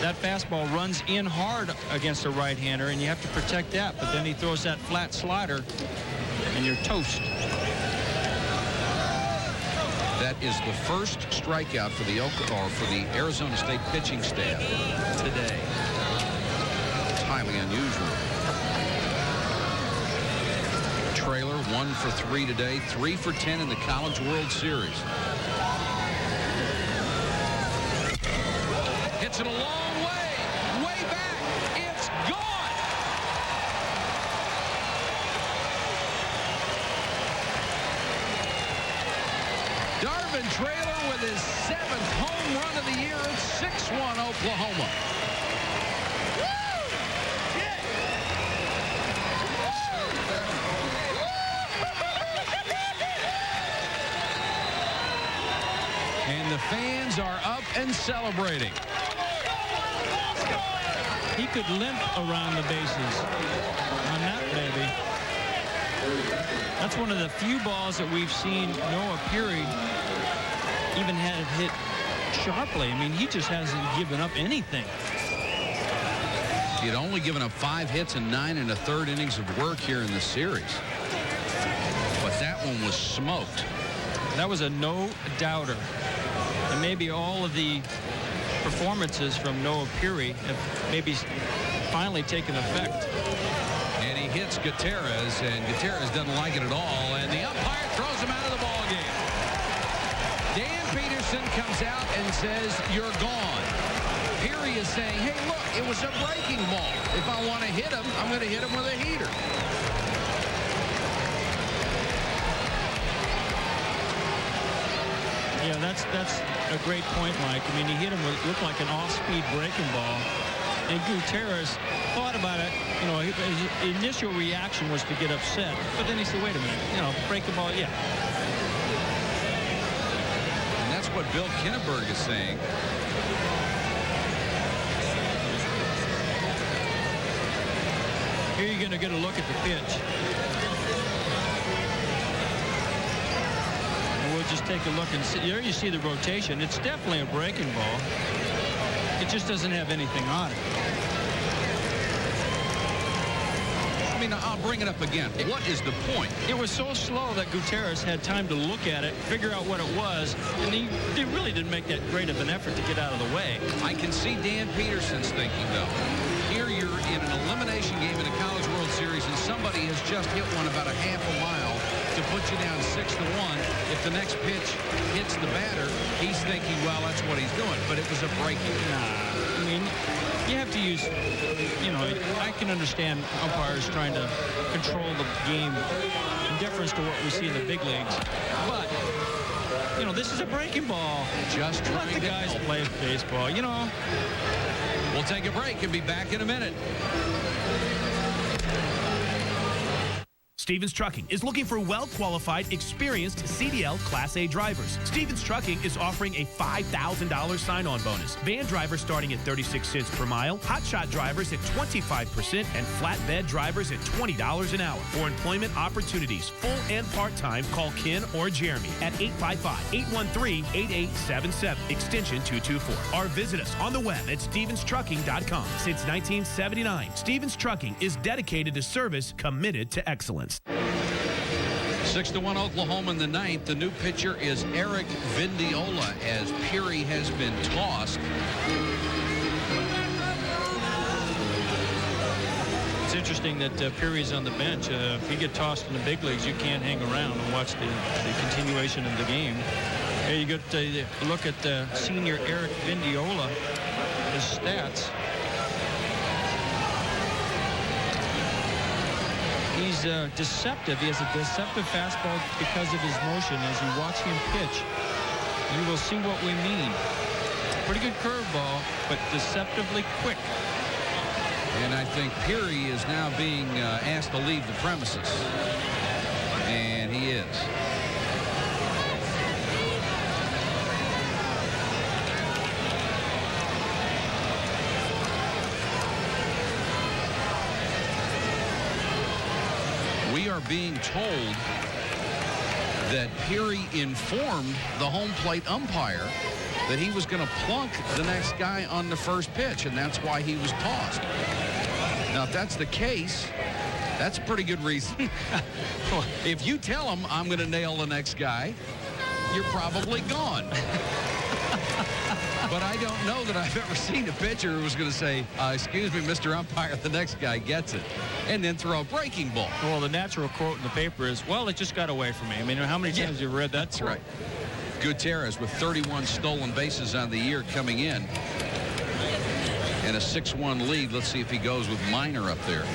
That fastball runs in hard against a right-hander, and you have to protect that. But then he throws that flat slider, and you're toast. That is the first strikeout for the Arizona State pitching staff today. It's highly unusual. Traylor 1 for 3 today, 3 for 10 in the College World Series. Hits it a long way back. It's gone. Darvin Traylor with his 7th home run of the year. It's 6-1 Oklahoma. the fans are up and celebrating. He could limp around the bases on that baby. That's one of the few balls that we've seen Noah Peary even had it hit sharply. I mean, he just hasn't given up anything. He had only given up 5 hits and 9 1/3 innings of work here in the series. But that one was smoked. That was a no-doubter. And maybe all of the performances from Noah Peary have maybe finally taken effect. And he hits Gutierrez, and Gutierrez doesn't like it at all, and the umpire throws him out of the ball game. Dan Peterson comes out and says, "You're gone." Peary is saying, "Hey, look, it was a breaking ball. If I want to hit him, I'm going to hit him with a heater." Yeah, that's a great point, Mike. I mean, he hit him with looked like an off-speed breaking ball, and Gutierrez thought about it. You know, his initial reaction was to get upset, but then he said, "Wait a minute, you know, break the ball, yeah." And that's what Bill Kinneberg is saying. Here you're going to get a look at the pitch. We'll just take a look and see. There you see the rotation. It's definitely a breaking ball. It just doesn't have anything on it. I mean, I'll bring it up again. What is the point? It was so slow that Gutierrez had time to look at it, figure out what it was, and he really didn't make that great of an effort to get out of the way. I can see Dan Peterson's thinking, though. Here you're in an elimination game in a College World Series, and somebody has just hit one about a half a mile to put you down 6-1. If the next pitch hits the batter, he's thinking, well, that's what he's doing. But it was a breaking. Nah, I mean, you have to use, you know, I can understand umpires trying to control the game in deference to what we see in the big leagues. But, you know, this is a breaking ball. Just let the guys play baseball, you know. We'll take a break and be back in a minute. Stevens Trucking is looking for well-qualified, experienced CDL Class A drivers. Stevens Trucking is offering a $5,000 sign-on bonus. Van drivers starting at 36 cents per mile, hotshot drivers at 25%, and flatbed drivers at $20 an hour. For employment opportunities, full and part-time, call Ken or Jeremy at 855-813-8877, extension 224. Or visit us on the web at StevensTrucking.com. Since 1979, Stevens Trucking is dedicated to service, committed to excellence. 6-1 Oklahoma in the 9th. The new pitcher is Eric Vindiola as Peary has been tossed. It's interesting that Peary's on the bench. If you get tossed in the big leagues, you can't hang around and watch the continuation of the game. Here you get to look at senior Eric Vindiola, his stats. He's deceptive. He has a deceptive fastball because of his motion. As you watch him pitch, you will see what we mean. Pretty good curveball, but deceptively quick. And I think Peary is now being asked to leave the premises. And he is. We are being told that Peary informed the home plate umpire that he was going to plunk the next guy on the first pitch, and that's why he was tossed. Now, if that's the case, that's a pretty good reason. If you tell him I'm going to nail the next guy, you're probably gone. But I don't know that I've ever seen a pitcher who was going to say, excuse me, Mr. Umpire, the next guy gets it, and then throw a breaking ball. Well, the natural quote in the paper is, well, it just got away from me. I mean, how many times have you read that? That's right. Gutierrez with 31 stolen bases on the year coming in. And a 6-1 lead. Let's see if he goes with Minor up there.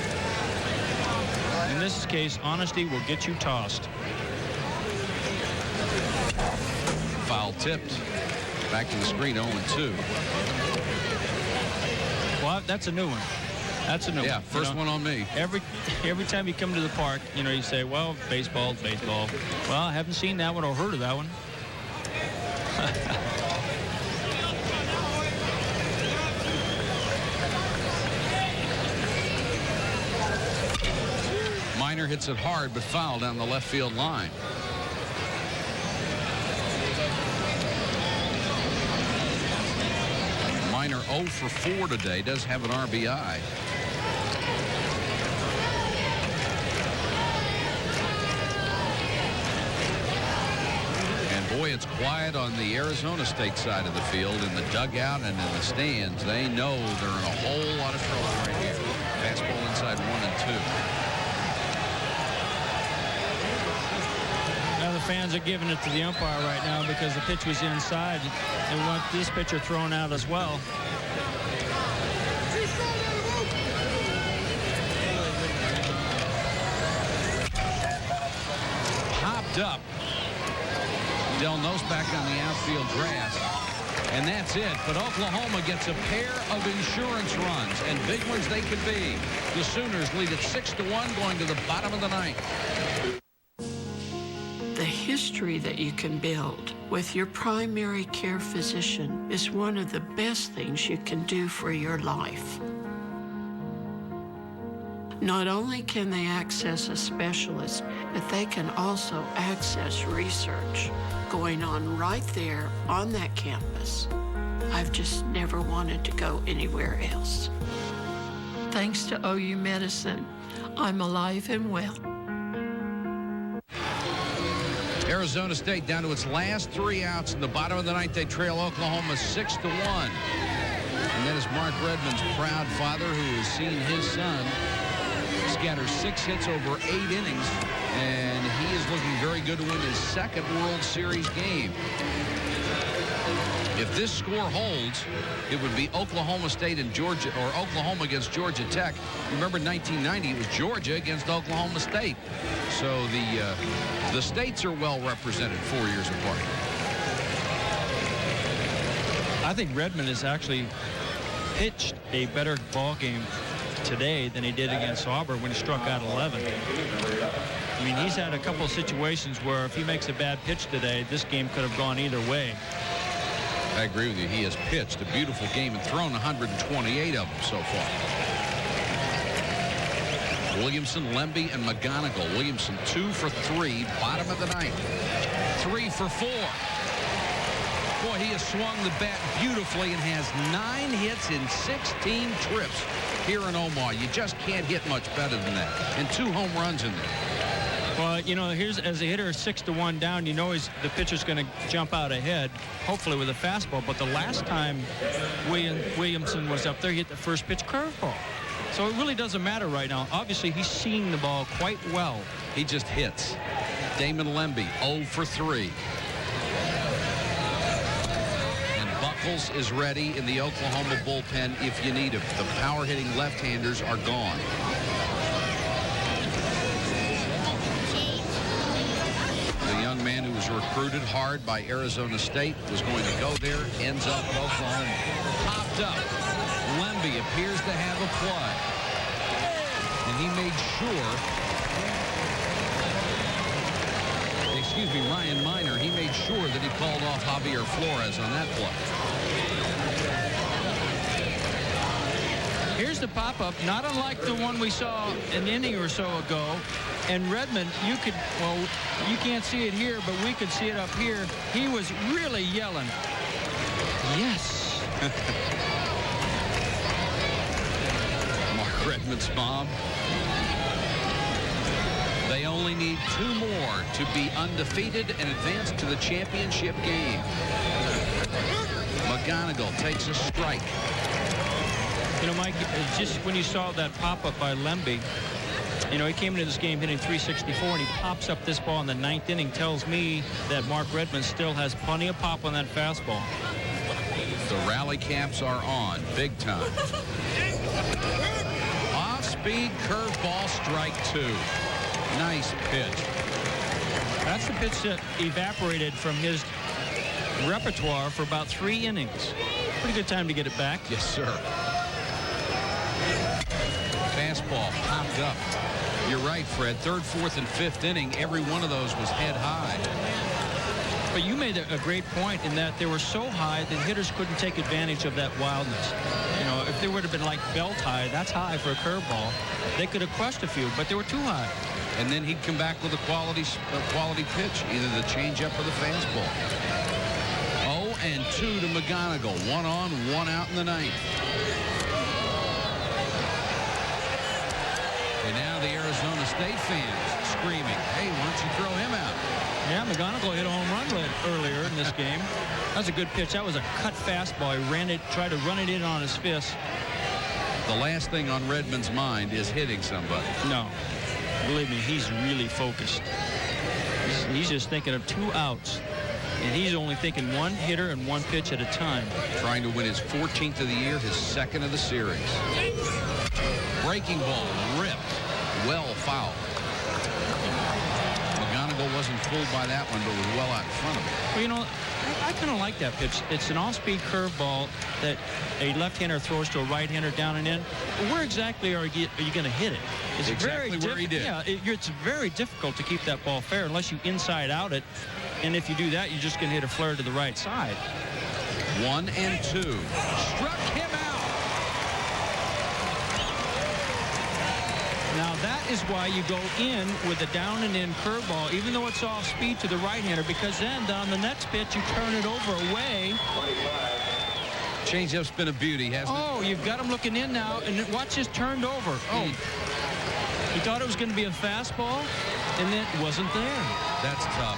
In this case, honesty will get you tossed. Foul tipped. Back to the screen, 0-2. Well, that's a new one. That's a new one. Yeah, first one on me. Every time you come to the park, you know, you say, well, baseball. Well, I haven't seen that one or heard of that one. Miner hits it hard, but foul down the left field line. Miner 0 for 4 today, does have an RBI. And boy, it's quiet on the Arizona State side of the field in the dugout and in the stands. They know they're in a whole lot of trouble right here. Fastball inside 1 and 2. Now the fans are giving it to the umpire right now because the pitch was inside. They want this pitcher thrown out as well. Popped up. Del Nosback on the outfield grass. And that's it. But Oklahoma gets a pair of insurance runs, and big ones they could be. The Sooners lead it 6-1 going to the bottom of the ninth. The history that you can build with your primary care physician is one of the best things you can do for your life. Not only can they access a specialist, but they can also access research going on right there on that campus. I've just never wanted to go anywhere else. Thanks to OU Medicine, I'm alive and well. Arizona State down to its last 3 outs in the bottom of the ninth. They trail Oklahoma 6-1. And that is Mark Redmond's proud father, who has seen his son scatter 6 hits over 8 innings, and he is looking very good to win his second World Series game. If this score holds, it would be Oklahoma State and Georgia, or Oklahoma against Georgia Tech. Remember, 1990, it was Georgia against Oklahoma State. So the states are well represented 4 years apart. I think Redmond has actually pitched a better ball game today than he did against Auburn when he struck out 11. I mean, he's had a couple of situations where if he makes a bad pitch today, this game could have gone either way. I agree with you. He has pitched a beautiful game and thrown 128 of them so far. Williamson, Lemby, and McGonigal. Williamson 2 for 3, bottom of the ninth. 3 for 4. Boy, he has swung the bat beautifully and has 9 hits in 16 trips here in Omaha. You just can't hit much better than that. And 2 home runs in there. Well, you know, here's as a hitter 6-1 down, you know the pitcher's going to jump out ahead, hopefully with a fastball. But the last time Williamson was up there, he hit the first pitch curveball. So it really doesn't matter right now. Obviously, he's seeing the ball quite well. He just hits. Damon Lemby, 0 for 3. And Buckles is ready in the Oklahoma bullpen if you need him. The power-hitting left-handers are gone. The young man who was recruited hard by Arizona State was going to go there, ends up at Oklahoma. Popped up. Lemby appears to have a play. And he made sure, Ryan Miner, he made sure that he called off Javier Flores on that play. Here's the pop-up, not unlike the one we saw an inning or so ago. And Redmond, you can't see it here, but we could see it up here. He was really yelling, yes. Mark Redmond's mom. They only need 2 more to be undefeated and advance to the championship game. McGonigal takes a strike. You know, Mike, just when you saw that pop-up by Lemby, you know, he came into this game hitting .364, and he pops up this ball in the 9th inning. Tells me that Mark Redmond still has plenty of pop on that fastball. The rally caps are on, big time. Off-speed curveball, strike 2. Nice pitch. That's the pitch that evaporated from his repertoire for about 3 innings. Pretty good time to get it back. Yes, sir. Fastball popped up. You're right, Fred. 3rd, 4th, and 5th inning, every one of those was head high. But you made a great point in that they were so high that hitters couldn't take advantage of that wildness. You know, if they would have been like belt high, that's high for a curveball, they could have crushed a few, but they were too high. And then he'd come back with a quality pitch, either the changeup or the fastball. 0-2 to McGonigal. 1 on, 1 out in the ninth. And now the Arizona State fans screaming, hey, why don't you throw him out? Yeah, McGonigal hit a home run earlier in this game. That was a good pitch. That was a cut fastball. He ran it, tried to run it in on his fist. The last thing on Redmond's mind is hitting somebody. No. Believe me, he's really focused. He's just thinking of 2 outs. And he's only thinking 1 hitter and 1 pitch at a time. Trying to win his 14th of the year, his 2nd of the series. Breaking ball, ripped, well fouled. McGonigal wasn't fooled by that one, but was well out in front of it. Well, you know, I kind of like that pitch. It's an off-speed curveball that a left-hander throws to a right-hander down and in. Where exactly are you going to hit it? It's exactly where he did. Yeah, it's very difficult to keep that ball fair unless you inside out it. And if you do that, you're just going to hit a flare to the right side. 1-2. Struck him out. Now that is why you go in with a down and in curveball, even though it's off speed to the right-hander, because then on the next pitch you turn it over away. Changeup's been a beauty, hasn't it? Oh, you've got him looking in now, and watch this turned over. Oh, he thought it was going to be a fastball, and then it wasn't there. That's tough.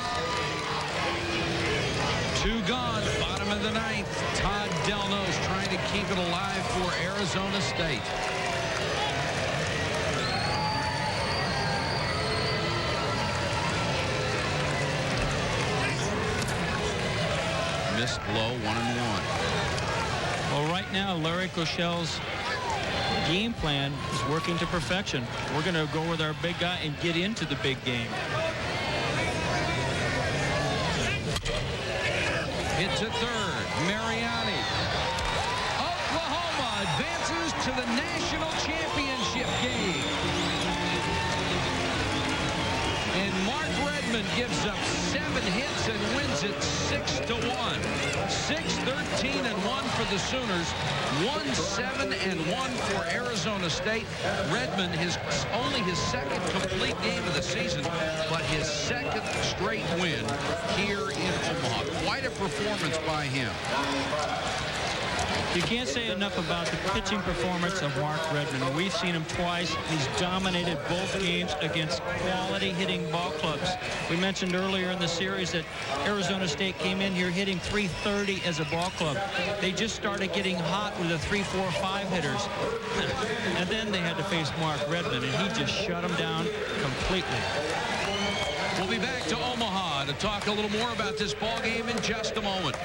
2 gone, bottom of the ninth. Todd Delnos trying to keep it alive for Arizona State. Missed low, 1-1. Well, right now, Larry Cochel's game plan is working to perfection. We're going to go with our big guy and get into the big game. Hit to third, Mariani. Oklahoma advances to the national championship game. And Mark Redmond gives up 7 hits and wins it 6-1. 6-13-1 for the Sooners. 1-7-1 for Arizona State. Redmond, only his 2nd complete game of the season, but his 2nd straight win here in Omaha. Quite a performance by him. You can't say enough about the pitching performance of Mark Redmond. We've seen him twice. He's dominated both games against quality hitting ball clubs. We mentioned earlier in the series that Arizona State came in here hitting .330 as a ball club. They just started getting hot with the 3, 4, 5 hitters. And then they had to face Mark Redmond, and he just shut them down completely. We'll be back to Omaha to talk a little more about this ball game in just a moment.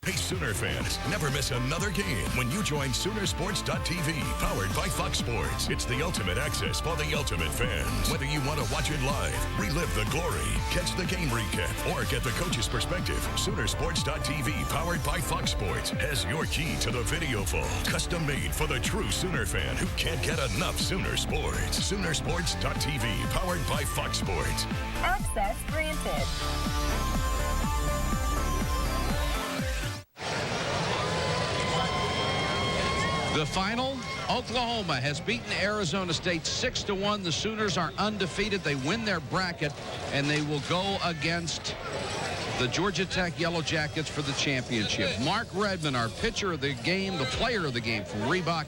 Hey, Sooner fans, never miss another game when you join Soonersports.tv, powered by Fox Sports. It's the ultimate access for the ultimate fans. Whether you want to watch it live, relive the glory, catch the game recap, or get the coach's perspective, Soonersports.tv, powered by Fox Sports, has your key to the video vault. Custom made for the true Sooner fan who can't get enough Sooner sports. Soonersports.tv, powered by Fox Sports. Access granted. The final, Oklahoma has beaten Arizona State 6-1. The Sooners are undefeated. They win their bracket, and they will go against the Georgia Tech Yellow Jackets for the championship. Mark Redmond, our pitcher of the game, the player of the game from Reebok,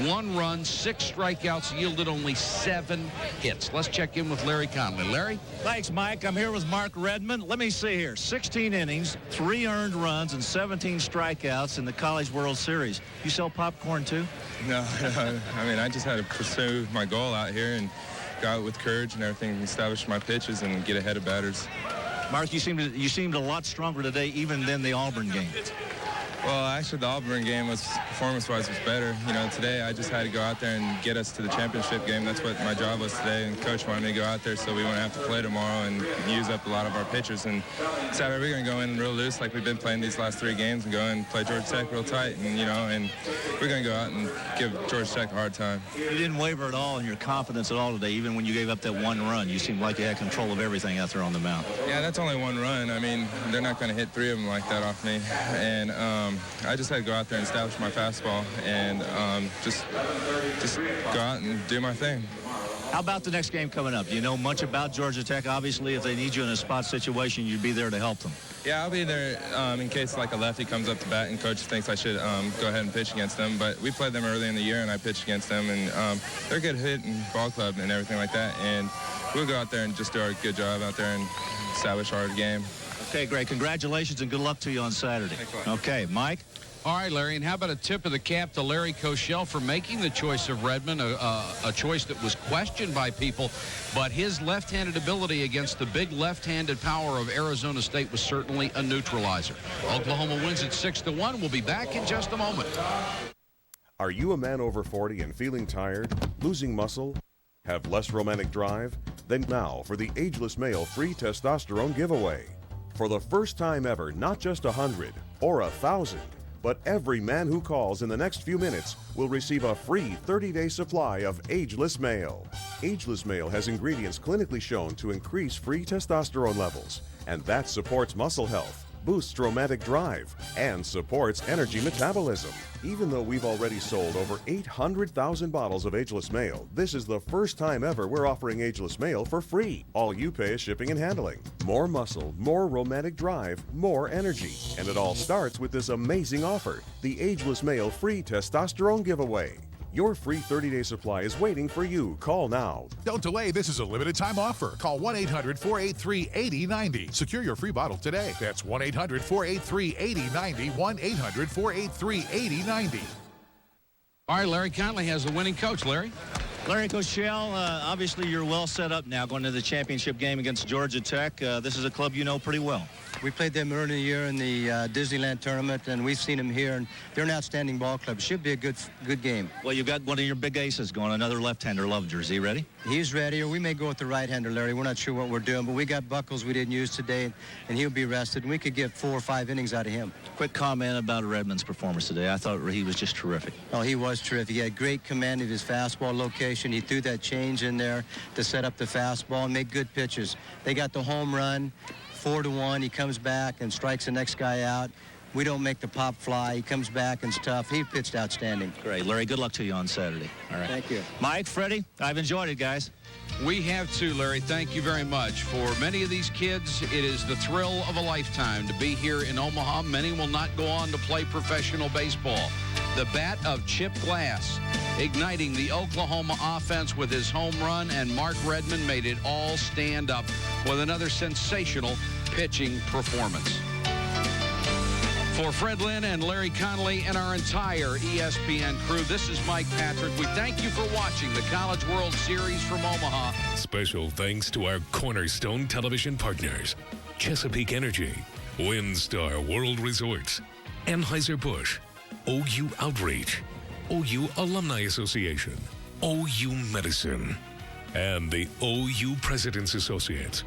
1 run, 6 strikeouts, yielded only 7 hits. Let's check in with Larry Conley. Larry? Thanks, Mike. I'm here with Mark Redmond. Let me see here. 16 innings, 3 earned runs, and 17 strikeouts in the College World Series. You sell popcorn, too? No. I mean, I just had to pursue my goal out here and go out with courage and everything, establish my pitches and get ahead of batters. Mark, you seemed a lot stronger today even than the Auburn game. Well, actually, the Auburn game was, performance-wise, was better. You know, today I just had to go out there and get us to the championship game. That's what my job was today, and Coach wanted me to go out there so we wouldn't have to play tomorrow and use up a lot of our pitchers. And Saturday we're going to go in real loose like we've been playing these last 3 games and go in and play Georgia Tech real tight, and, you know, and we're going to go out and give Georgia Tech a hard time. You didn't waver at all in your confidence at all today, even when you gave up that 1 run. You seemed like you had control of everything out there on the mound. Yeah, that's only 1 run. I mean, they're not going to hit 3 of them like that off me. And, I just had to go out there and establish my fastball and just go out and do my thing. How about the next game coming up? Do you know much about Georgia Tech? Obviously, if they need you in a spot situation, you'd be there to help them. Yeah, I'll be there in case like a lefty comes up to bat and coach thinks I should go ahead and pitch against them. But we played them early in the year, and I pitched against them, and they're a good hit and ball club and everything like that. And we'll go out there and just do our good job out there and establish our game. Okay, great. Congratulations and good luck to you on Saturday. Okay, Mike? All right, Larry, and how about a tip of the cap to Larry Koshel for making the choice of Redmond, a choice that was questioned by people, but his left-handed ability against the big left-handed power of Arizona State was certainly a neutralizer. Oklahoma wins it 6-1. We'll be back in just a moment. Are you a man over 40 and feeling tired, losing muscle, have less romantic drive? Then now for the Ageless Male free testosterone giveaway. For the first time ever, not just 100 or 1,000, but every man who calls in the next few minutes will receive a free 30-day supply of Ageless Male. Ageless Male has ingredients clinically shown to increase free testosterone levels, and that supports muscle health, boosts romantic drive, and supports energy metabolism. Even though we've already sold over 800,000 bottles of Ageless Male, this is the first time ever we're offering Ageless Male for free. All you pay is shipping and handling. More muscle, more romantic drive, more energy. And it all starts with this amazing offer, the Ageless Male free testosterone giveaway. Your free 30-day supply is waiting for you. Call now. Don't delay. This is a limited time offer. Call 1-800-483-8090. Secure your free bottle today. That's 1-800-483-8090. 1-800-483-8090. All right, Larry Conley has the winning coach. Larry? Larry Koshel, obviously you're well set up now going to the championship game against Georgia Tech. This is a club you know pretty well. We played them early in the year in the Disneyland tournament, and we've seen them here, and they're an outstanding ball club. Should be a good game. Well, you've got one of your big aces going, another left-hander, Lovenger. Is he ready? He's ready, or we may go with the right-hander, Larry. We're not sure what we're doing, but we got Buckles we didn't use today, and he'll be rested, and we could get 4 or 5 innings out of him. Quick comment about Redmond's performance today. I thought he was just terrific. Oh, he was terrific. He had great command of his fastball location. He threw that change in there to set up the fastball and make good pitches. They got the home run. 4-1, he comes back and strikes the next guy out. We don't make the pop fly. He comes back and stuff. He pitched outstanding. Great. Larry, good luck to you on Saturday. All right. Thank you. Mike, Freddie, I've enjoyed it, guys. We have too, Larry. Thank you very much. For many of these kids, it is the thrill of a lifetime to be here in Omaha. Many will not go on to play professional baseball. The bat of Chip Glass, igniting the Oklahoma offense with his home run, and Mark Redmond made it all stand up with another sensational pitching performance. For Fred Lynn and Larry Connolly and our entire ESPN crew, this is Mike Patrick. We thank you for watching the College World Series from Omaha. Special thanks to our cornerstone television partners, Chesapeake Energy, WinStar World Resorts, Anheuser-Busch, OU Outreach, OU Alumni Association, OU Medicine, and the OU President's Associates.